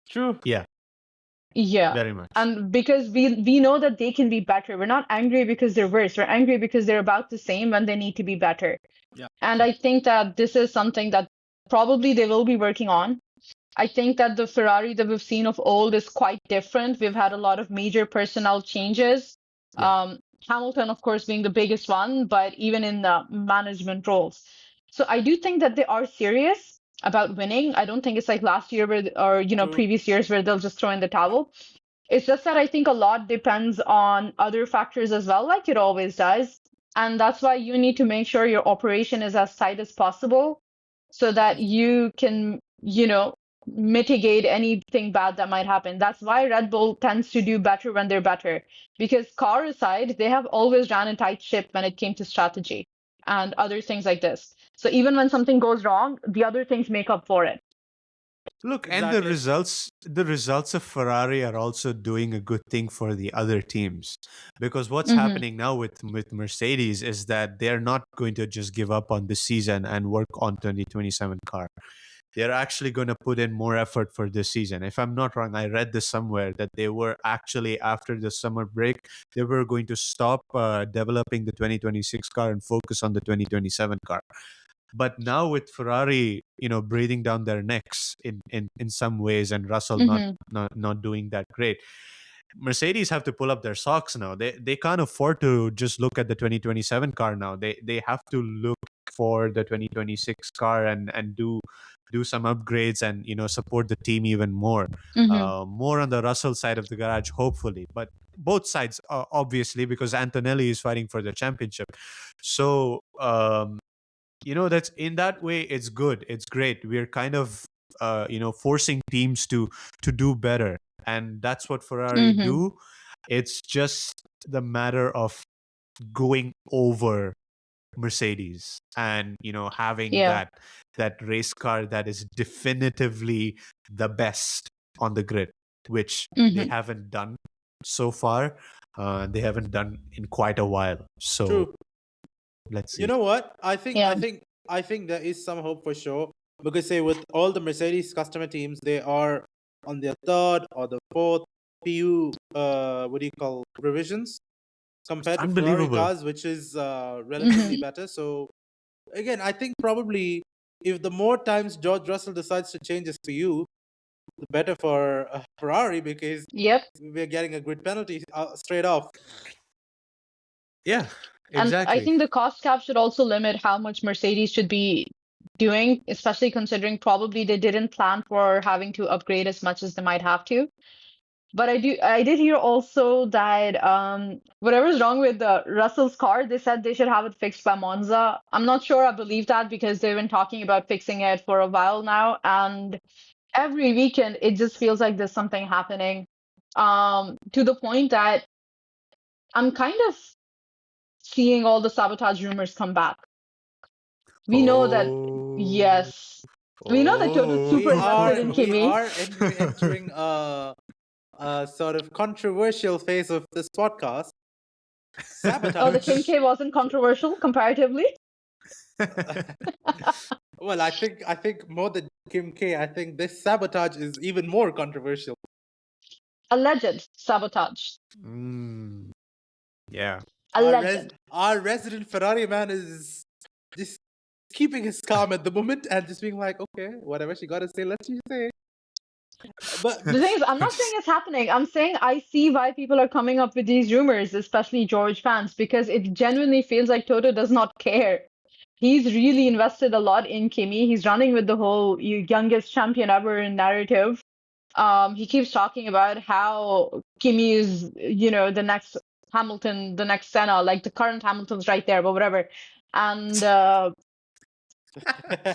True. Yeah, Yeah. very much. And because we know that they can be better. We're not angry because they're worse. We're angry because they're about the same when they need to be better. Yeah. And I think that this is something that probably they will be working on. I think that the Ferrari that we've seen of old is quite different. We've had a lot of major personnel changes. Yeah. Hamilton, of course, being the biggest one, but even in the management roles. So I do think that they are serious about winning. I don't think it's like last year or True. previous years where they'll just throw in the towel. It's just that I think a lot depends on other factors as well, like it always does. And that's why you need to make sure your operation is as tight as possible so that you can, mitigate anything bad that might happen. That's why Red Bull tends to do better when they're better. Because car aside, they have always ran a tight ship when it came to strategy and other things like this. So even when something goes wrong, the other things make up for it. Look, and Exactly. the results of Ferrari are also doing a good thing for the other teams. Because what's Mm-hmm. happening now with Mercedes is that they're not going to just give up on this season and work on 2027 car. They're actually going to put in more effort for this season. If I'm not wrong, I read this somewhere that they were actually, after the summer break, they were going to stop developing the 2026 car and focus on the 2027 car. But now with Ferrari, breathing down their necks in some ways, and Russell not doing that great, Mercedes have to pull up their socks now. They can't afford to just look at the 2027 car now. They have to look for the 2026 car and do some upgrades and support the team even more. More on the Russell side of the garage, hopefully, but both sides obviously, because Antonelli is fighting for the championship. So that's in that way it's good, it's great. We're kind of forcing teams to do better, and that's what Ferrari do. It's just the matter of going over Mercedes and having Yeah. that race car that is definitively the best on the grid, which they haven't done so far. They haven't done in quite a while. So True. let's see. You know what? I think Yeah. there is some hope for sure, because say with all the Mercedes customer teams, they are on their third or the fourth PU revisions compared to Ferrari Unbelievable. cars, which is relatively better. So again, I think probably if the more times George Russell decides to change his PU, the better for Ferrari, because Yep. we're getting a grid penalty straight off. Yeah, And exactly. I think the cost cap should also limit how much Mercedes should be doing, especially considering probably they didn't plan for having to upgrade as much as they might have to. But I did hear also that whatever's wrong with the Russell's car, they said they should have it fixed by Monza. I'm not sure I believe that, because they've been talking about fixing it for a while now, and every weekend it just feels like there's something happening. To the point that I'm kind of seeing all the sabotage rumors come back. We know that, yes, we know that Toto's super invested in We Kimi. are entering a sort of controversial phase of this podcast. Sabotage. Oh, the Kim K wasn't controversial comparatively. Well, I think more than Kim K, I think this sabotage is even more controversial. Alleged sabotage. Yeah. Alleged. Our resident Ferrari man is just keeping his calm at the moment and just being like, okay, whatever she got to say, let's just say. But The thing is, I'm not saying it's happening. I'm saying I see why people are coming up with these rumors, especially George fans, because it genuinely feels like Toto does not care. He's really invested a lot in Kimi. He's running with the whole youngest champion ever narrative. He keeps talking about how Kimi is, the next Hamilton, the next Senna, like the current Hamilton's right there, but whatever. And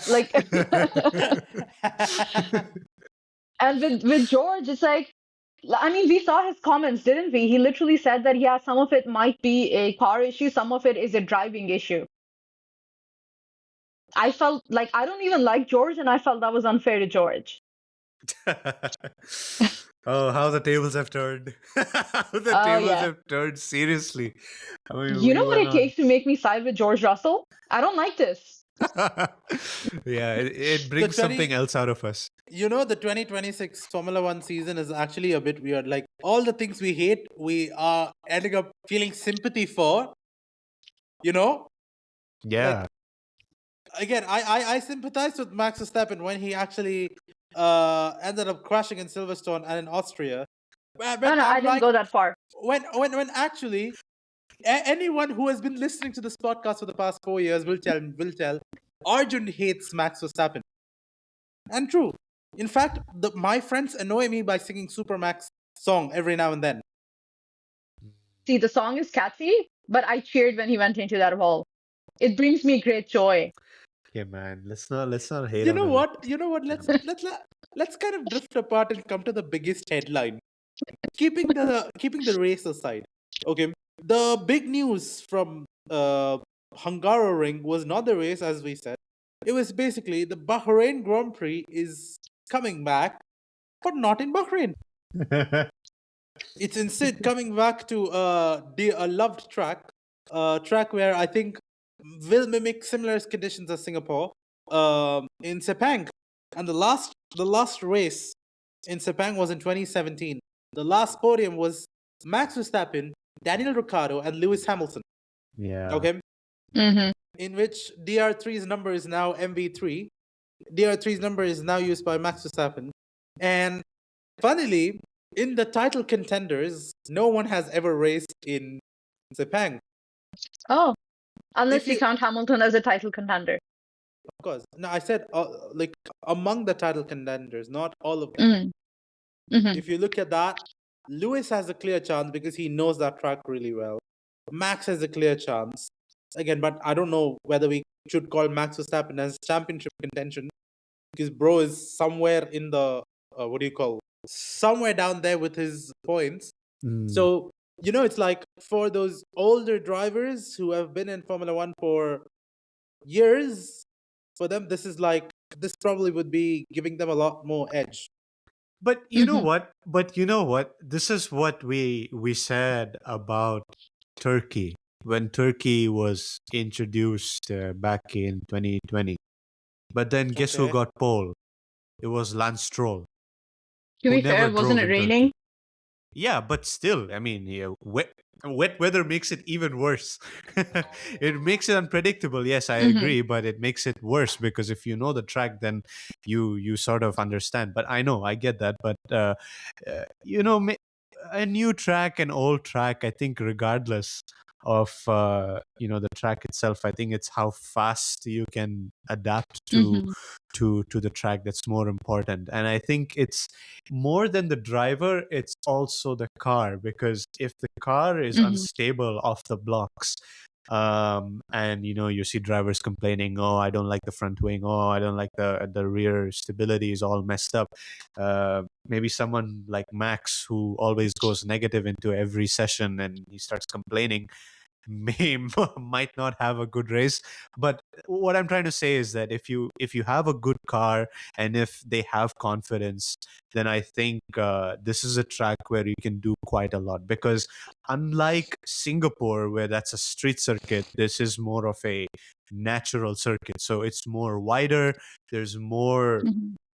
like, and with George, it's like, I mean, we saw his comments, didn't we? He literally said that, yeah, some of it might be a car issue, some of it is a driving issue. I felt like I don't even like George, and I felt that was unfair to George. Oh, how the tables have turned. How the tables have turned, seriously. I mean, you know what it takes to make me side with George Russell? I don't like this. Yeah, it brings something else out of us. You know, the 2026 Formula One season is actually a bit weird. Like, all the things we hate, we are ending up feeling sympathy for. You know? Yeah. Like, again, I sympathize with Max Verstappen when he actually ended up crashing in Silverstone and in Austria. But no, I didn't go that far. When actually, anyone who has been listening to this podcast for the past 4 years will tell Arjun hates Max Verstappen. And true. In fact, my friends annoy me by singing Super Max song every now and then. See, the song is catchy, but I cheered when he went into that wall. It brings me great joy. Yeah, man. Let's not hate. You know what? Let's kind of drift apart and come to the biggest headline. Keeping the race aside. Okay. The big news from Hungaroring was not the race, as we said. It was basically the Bahrain Grand Prix is coming back, but not in Bahrain. It's instead coming back to a loved track where I think will mimic similar conditions as Singapore, in Sepang. And the last race in Sepang was in 2017. The last podium was Max Verstappen, Daniel Ricciardo, and Lewis Hamilton. Yeah. Okay. Mm-hmm. In which DR3's number is now MV3. DR3's number is now used by Max Verstappen. And funnily, in the title contenders, no one has ever raced in Sepang. Oh, unless you count Hamilton as a title contender. Of course. No, I said like among the title contenders, not all of them. Mm-hmm. If you look at that, Lewis has a clear chance because he knows that track really well. Max has a clear chance. Again, but I don't know whether we should call Max Verstappen as championship contention because bro is somewhere in the somewhere down there with his points. So it's like for those older drivers who have been in Formula One for years, for them this probably would be giving them a lot more edge. But you know what? This is what we said about Turkey when Turkey was introduced back in 2020. But then guess who got pole? It was Lance Stroll. To be fair, wasn't it raining? Yeah, but still, I mean, wet weather makes it even worse. It makes it unpredictable. Yes, I agree, but it makes it worse because if you know the track, then you sort of understand. But I get that. But a new track, an old track, I think, regardless of the track itself, I think it's how fast you can adapt to the track that's more important. And I think it's more than the driver, it's also the car, because if the car is unstable off the blocks, and you see drivers complaining, oh, I don't like the front wing, oh, I don't like the rear stability is all messed up. Maybe someone like Max, who always goes negative into every session and he starts complaining, might not have a good race. But what I'm trying to say is that if you have a good car and if they have confidence, then I think this is a track where you can do quite a lot, because unlike Singapore, where that's a street circuit, this is more of a natural circuit. So it's more wider, there's more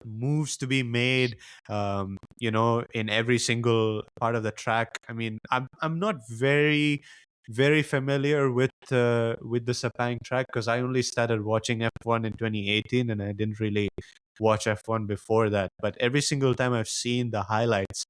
moves to be made, in every single part of the track. I mean, I'm not very familiar with the Sepang track because I only started watching F1 in 2018 and I didn't really watch F1 before that. But every single time I've seen the highlights,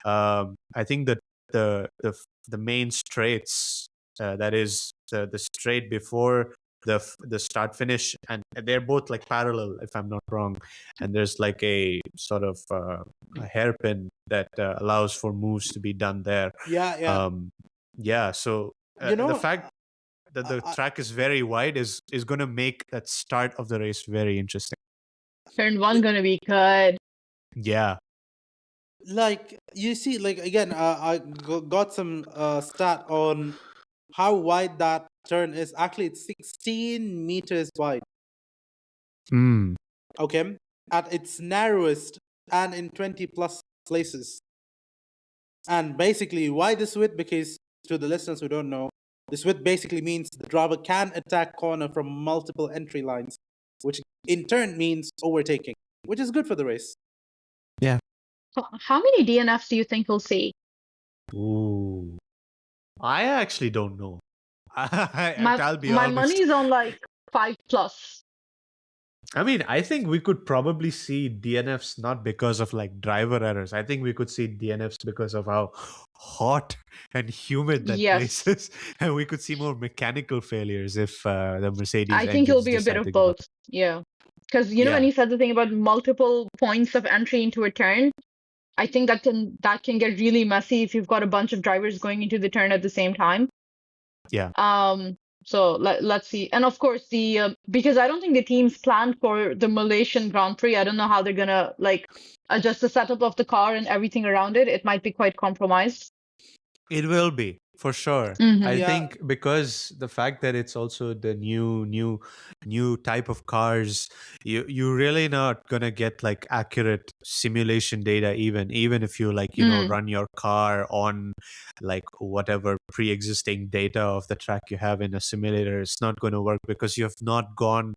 I think that the main straights, that is the straight before the start finish, and they're both like parallel, if I'm not wrong, and there's like a sort of a hairpin that allows for moves to be done there. So the fact that the track is very wide is going to make that start of the race very interesting. Turn 1 gonna be good. Yeah. Like, you see, like, again, I got some stat on how wide that turn is. Actually, it's 16 meters wide. Okay, at its narrowest and in 20 plus places. And basically, why this width? Because to the listeners who don't know, this width basically means the driver can attack corner from multiple entry lines, which in turn means overtaking, which is good for the race. Yeah. How many DNFs do you think we'll see? Ooh, I actually don't know. I'll be honest. My money's on like 5 plus. I mean, I think we could probably see DNFs not because of like driver errors. I think we could see DNFs because of how hot and humid that place is, and we could see more mechanical failures if the Mercedes. I think it'll be a bit of both. Yeah, because when you said the thing about multiple points of entry into a turn, I think that can get really messy if you've got a bunch of drivers going into the turn at the same time. Yeah. So let's see. And of course, because I don't think the teams planned for the Malaysian Grand Prix. I don't know how they're gonna like adjust the setup of the car and everything around it. It might be quite compromised. It will be, for sure. Mm-hmm. I think because the fact that it's also the new type of cars, you're really not gonna get like accurate simulation data, even if you like run your car on like whatever pre-existing data of the track you have in a simulator. It's not going to work because you have not gone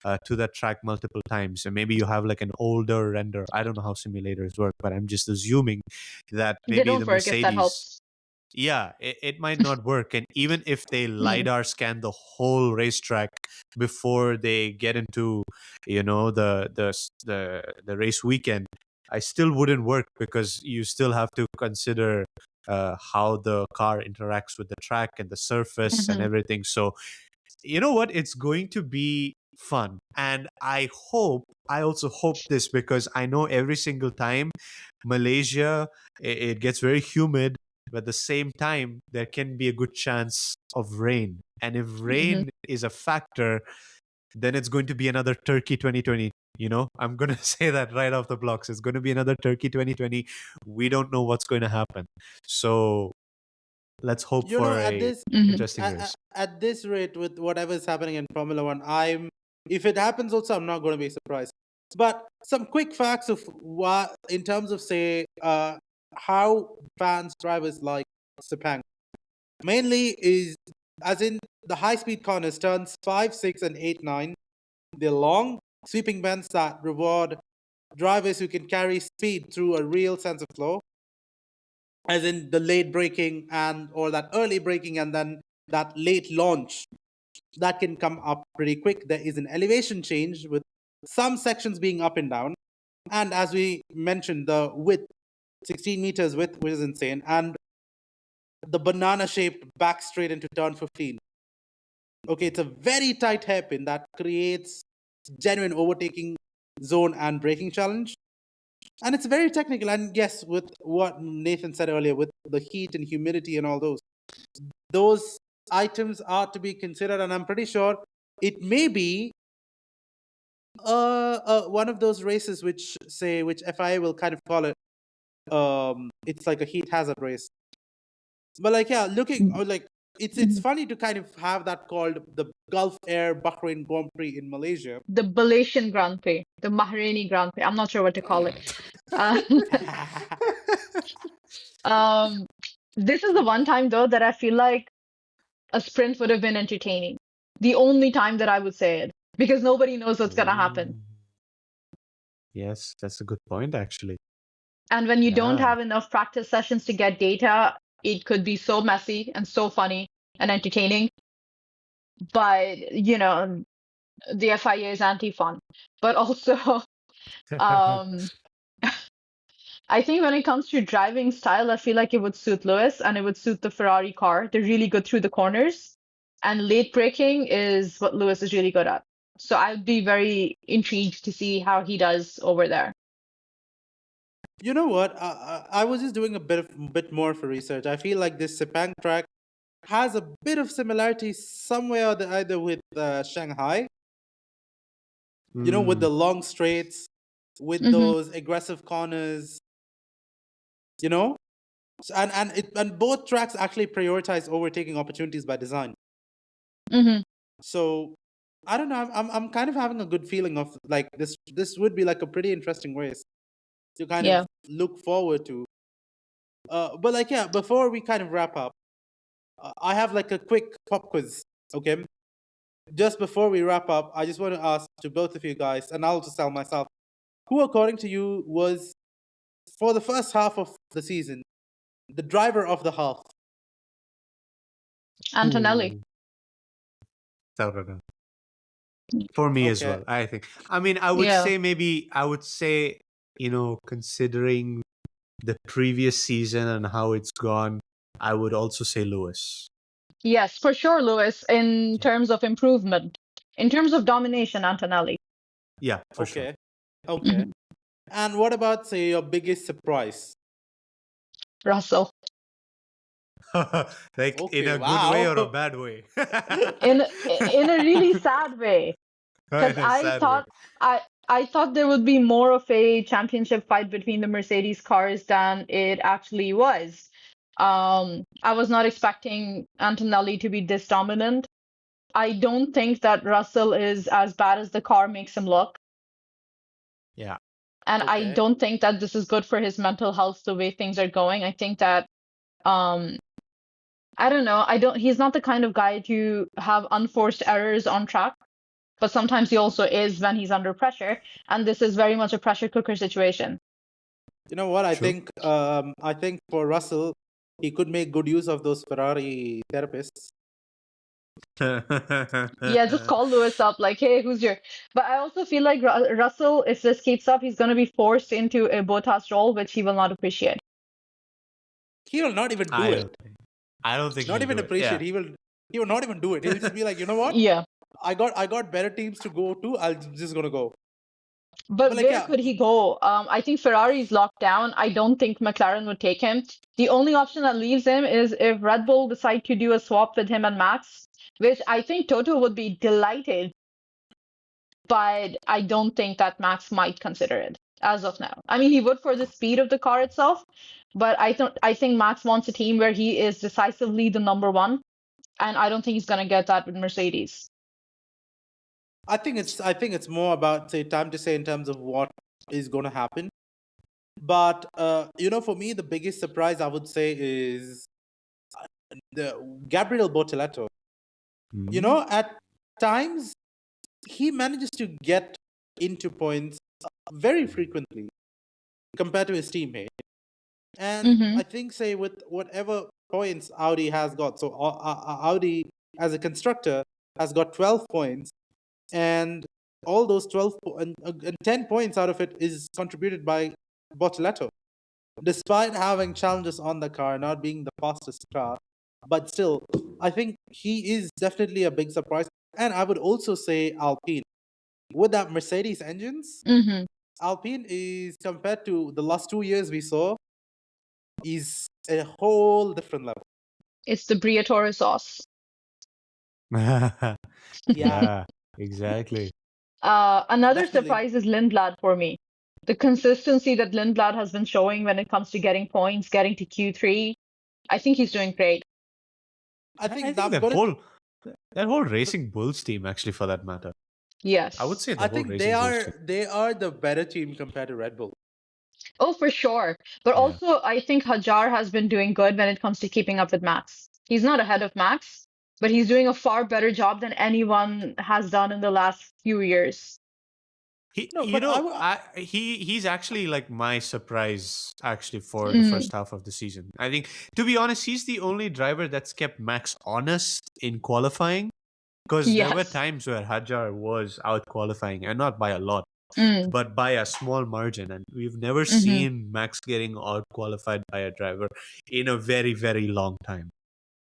to that track multiple times, and maybe you have like an older render. I don't know how simulators work, but I'm just assuming that maybe they don't the work, Mercedes. if that helps. Yeah, it might not work. And even if they LiDAR scan the whole racetrack before they get into, the race weekend, I still wouldn't work because you still have to consider how the car interacts with the track and the surface and everything. So, you know what? It's going to be fun. And I also hope this, because I know every single time Malaysia, it gets very humid. But at the same time, there can be a good chance of rain. And if rain is a factor, then it's going to be another Turkey 2020. I'm going to say that right off the blocks. It's going to be another Turkey 2020. We don't know what's going to happen. So let's hope for an interesting race. At this rate, with whatever's happening in Formula One, if it happens also, I'm not going to be surprised. But some quick facts of what, in terms of, say, how fans, drivers like Sepang. Mainly is, as in the high-speed corners, turns 5, 6, and 8, 9. They're long, sweeping bends that reward drivers who can carry speed through a real sense of flow. As in the late braking or that early braking and then that late launch. That can come up pretty quick. There is an elevation change with some sections being up and down. And as we mentioned, the width, 16 meters width, which is insane. And the banana-shaped back straight into turn 15. Okay, it's a very tight hairpin that creates genuine overtaking zone and braking challenge. And it's very technical. And yes, with what Nathan said earlier, with the heat and humidity and all those items are to be considered. And I'm pretty sure it may be one of those races which FIA will kind of call it, it's like a heat hazard race. But like, yeah, it's funny to kind of have that called the Gulf Air Bahrain Grand Prix in Malaysia. The Malaysian Grand Prix, the Bahraini Grand Prix. I'm not sure what to call it. This is the one time though that I feel like a sprint would have been entertaining. The only time that I would say it, because nobody knows what's gonna happen. Yes, that's a good point, actually. And when you don't Yeah. have enough practice sessions to get data, it could be so messy and so funny and entertaining. But, the FIA is anti-fun. But also, um, I think when it comes to driving style, I feel like it would suit Lewis and it would suit the Ferrari car. They're really good through the corners, and late braking is what Lewis is really good at. So I'd be very intrigued to see how he does over there. You know what? I was just doing a bit more for research. I feel like this Sepang track has a bit of similarity somewhere or either with Shanghai. With the long straights, with Hmm. those aggressive corners. You know, and both tracks actually prioritize overtaking opportunities by design. Hmm. So I don't know. I'm kind of having a good feeling of like this. This would be like a pretty interesting race to kind Yeah. of look forward to. But like yeah, before we kind of wrap up, I have like a quick pop quiz. Okay, just before we wrap up, I just want to ask to both of you guys, and I'll just tell myself, who according to you was for the first half of the season the driver of the half? Antonelli. Ooh. For me as Okay. well, I think. I mean, I would Yeah. say, considering the previous season and how it's gone, I would also say Lewis. Yes, for sure, Lewis, in terms of improvement. In terms of domination, Antonelli. Yeah, for sure. Okay. Okay. Mhm. And what about say your biggest surprise? Russell. Like in Okay. a good way or a Wow. bad way? In a really sad way. Because In a sad way. I thought there would be more of a championship fight between the Mercedes cars than it actually was. I was not expecting Antonelli to be this dominant. I don't think that Russell is as bad as the car makes him look. Yeah. And I Okay. don't think that this is good for his mental health the way things are going. I think that um I don't know. He's not the kind of guy to have unforced errors on track, but sometimes he also is when he's under pressure, and this is very much a pressure cooker situation. You know what? True. I think for Russell, he could make good use of those Ferrari therapists. Yeah, just call Lewis up like, hey, who's your? But I also feel like Russell, if this keeps up, he's going to be forced into a Bottas role, which he will not appreciate. He will not even do I it. don't think. I don't think Not he'll even do it. appreciate. Yeah. He will not even do it. He'll just be like, you know what? Yeah, I got better teams to go to. I'll just gonna go. but But like where yeah, could he go? I think Ferrari's locked down. I don't think McLaren would take him. The only option that leaves him is if Red Bull decide to do a swap with him and Max, which I think Toto would be delighted, but I don't think that Max might consider it as of now. I mean, he would for the speed of the car itself, but I think Max wants a team where he is decisively the number one, and I don't think he's gonna get that with Mercedes. I think it's more about say time to say in terms of what is gonna happen. But for me, the biggest surprise I would say is the Gabriel Bortoleto. At times he manages to get into points very frequently compared to his teammate. And Mm-hmm. I think, say, with whatever points Audi has got, so Audi as a constructor has got 12 points, and all those 12 and 10 points out of it is contributed by Bortoleto. Despite having challenges on the car, not being the fastest car, but still, I think he is definitely a big surprise. And I would also say Alpine. With that Mercedes engines, Mm-hmm. Alpine is compared to the last 2 years we saw, is a whole different level. It's the Briatore sauce. Yeah, Yeah, exactly. Another definitely. surprise is Lindblad for me. The consistency that Lindblad has been showing when it comes to getting points, getting to Q3, I think he's doing great. I I think think I'm gonna. that whole Racing Bulls team, actually, for that matter. Yes. I would say the I whole think they Racing Bulls team. are the better team compared to Red Bull. Oh, for sure. But Yeah. also, I think Hajar has been doing good when it comes to keeping up with Max. He's not ahead of Max, but he's doing a far better job than anyone has done in the last few years. No, You but know, I he's actually like my surprise actually for the first half of the season. I think, to be honest, he's the only driver that's kept Max honest in qualifying, because there were Yes. times where Hajar was out qualifying, and not by a lot, Mm. but by a small margin. And we've never Mhm. seen Max getting out qualified by a driver in a very, very long time.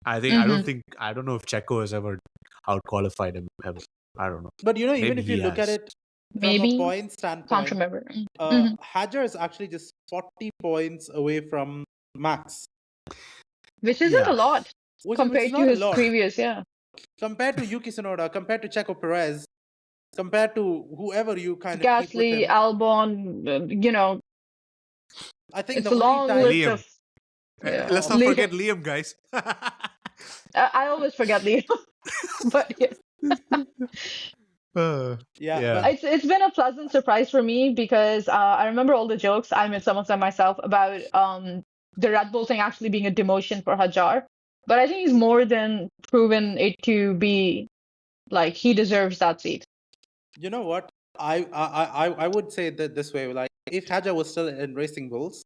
I don't know if Checo has ever out qualified him ever. I don't know. but you know, even Maybe if you he look at has. it from a Maybe. point Can't standpoint, remember. Mhm. Hajar is actually just 40 points away from Max, Which isn't a Yeah. lot which is compared to not a his lot. previous, yeah. Compared to Yuki Tsunoda, compared to Checo Perez, compared to whoever you kind of keep with Gasly, him, Albon, I think it's the a only long time list Liam. of. Yeah. Let's not Liam. forget Liam, guys. I always forget Liam, but yeah. yeah, Yeah. but It's been a pleasant surprise for me because I remember all the jokes. I made some of them myself about the Red Bull thing actually being a demotion for Hajar. But I think he's more than proven it to be like he deserves that seat. you know what? I would say that this way, like if Hajar was still in Racing Bulls,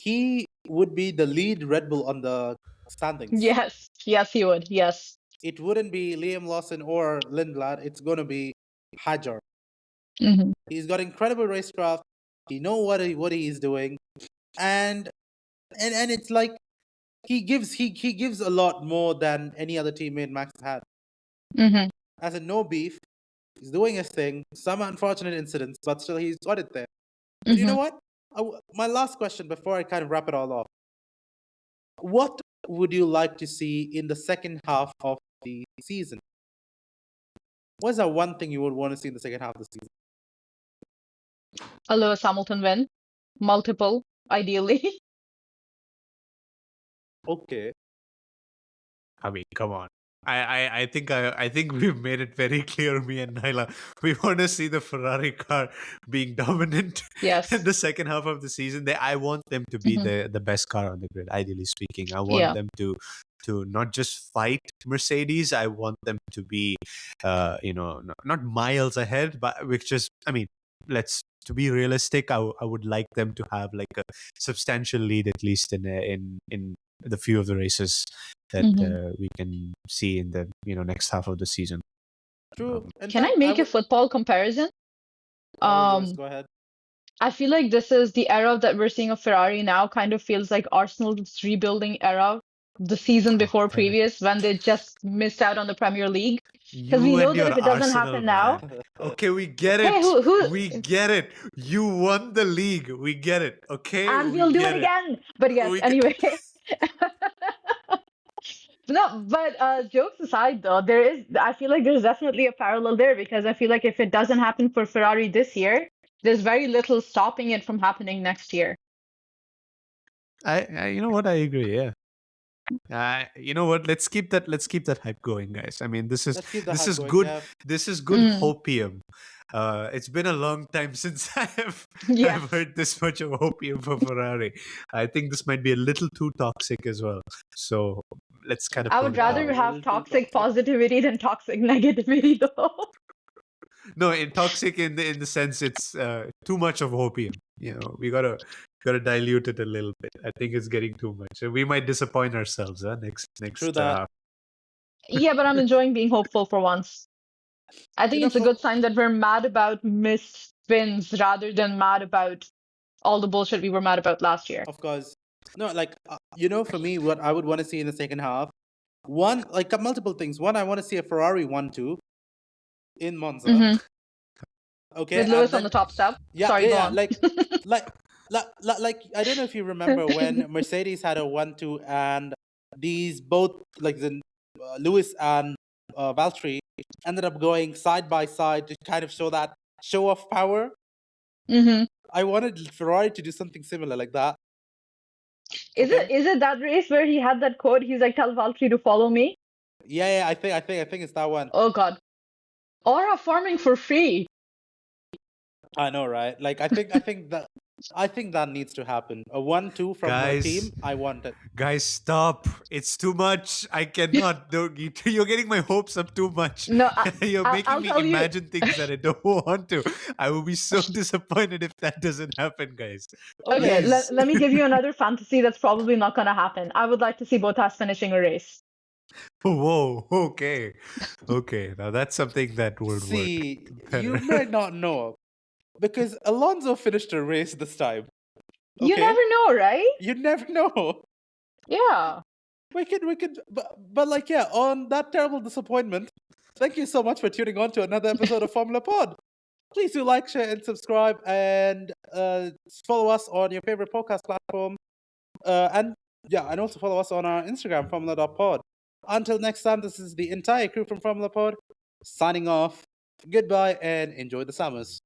he would be the lead Red Bull on the standings. Yes, he would. Yes. It wouldn't be Liam Lawson or Lindblad. It's gonna be Hajar. Hmm. He's got incredible racecraft. He know what he is doing, and it's like he gives a lot more than any other teammate Max had. Hmm. As a no beef, he's doing his thing. Some unfortunate incidents, but still he's got it there. But you know what? My last question before I kind of wrap it all off. What would you like to see in the second half of the season? What's that one thing you would want to see in the second half of the season? A Lewis Hamilton win, multiple, ideally. Okay. I mean, come on. I think we've made it very clear, me and Naila. We want to see the Ferrari car being dominant Yes. in the second half of the season. I want them to be the best car on the grid, ideally speaking. I want Yeah. them to not just fight Mercedes. I want them to be not miles ahead, but which is, I mean, to be realistic, I would like them to have like a substantial lead, at least in the few of the races that we can see in the next half of the season. True. In Can I fact, make a would- football comparison? Oh, yes, go ahead. I feel like this is the era that we're seeing of Ferrari now, kind of feels like Arsenal's rebuilding era, the season before damn it. previous, when they just missed out on the Premier League. Because we You know and that your if it doesn't Arsenal, happen now, man. Okay, we get hey, it. who We get it. You won the league. We get it. Okay, and we we'll do get it again. But yes, We anyway. No, but jokes aside, though, I feel like there's definitely a parallel there because I feel like if it doesn't happen for Ferrari this year, there's very little stopping it from happening next year. I you know what? I agree. Yeah. You know what? Let's keep that hype going, guys. I mean, this is Let's keep the this hype is going. good. Yeah. This is good hopium. It's been a long time since Yes. I've heard this much of opium for Ferrari. I think this might be a little too toxic as well. So let's kind of. I tone would it down. rather a have little too toxic toxic. positivity than toxic negativity, though. No, in toxic in the sense it's too much of opium. We gotta dilute it a little bit. I think it's getting too much. We might disappoint ourselves next. True that. Yeah, but I'm enjoying being hopeful for once. I think it's a good sign that we're mad about missed wins rather than mad about all the bullshit we were mad about last year. Of course. No, like for me, what I would want to see in the second half, one like multiple things. One, I want to see a Ferrari 1-2 in Monza. Mhm. Okay, With and Lewis then- on the top step. Yeah, Sorry, go yeah, on. like I don't know if you remember when Mercedes had a 1-2 and these both like the Lewis and Valtteri ended up going side by side to kind of show that show of power. Hmm. I wanted Ferrari to do something similar like that. Is it that race where he had that quote? He's like, "Tell Valtteri to follow me." Yeah, I think it's that one. Oh God. Or farming for free. I know, right? Like I think that I think that needs to happen. A 1-2 from the Guys. team. I want it. Guys, stop. It's too much. I cannot. You're getting my hopes up too much. No, You're making I'll me tell you. imagine things that I don't want to. I will be so disappointed if that doesn't happen, guys. Okay, Please. let me give you another fantasy that's probably not going to happen. I would like to see Bottas finishing a race. Whoa. Okay. Okay. Now that's something that would See, work. you might not know because Alonso finished a race this time. You Okay? never know, right? You never know. Yeah. We could, but like, yeah, on that terrible disappointment, thank you so much for tuning on to another episode of Formula Pod. Please do like, share, and subscribe, and follow us on your favorite podcast platform. And also follow us on our Instagram, formula.pod. Until next time, this is the entire crew from Formula Pod signing off. Goodbye and enjoy the summers.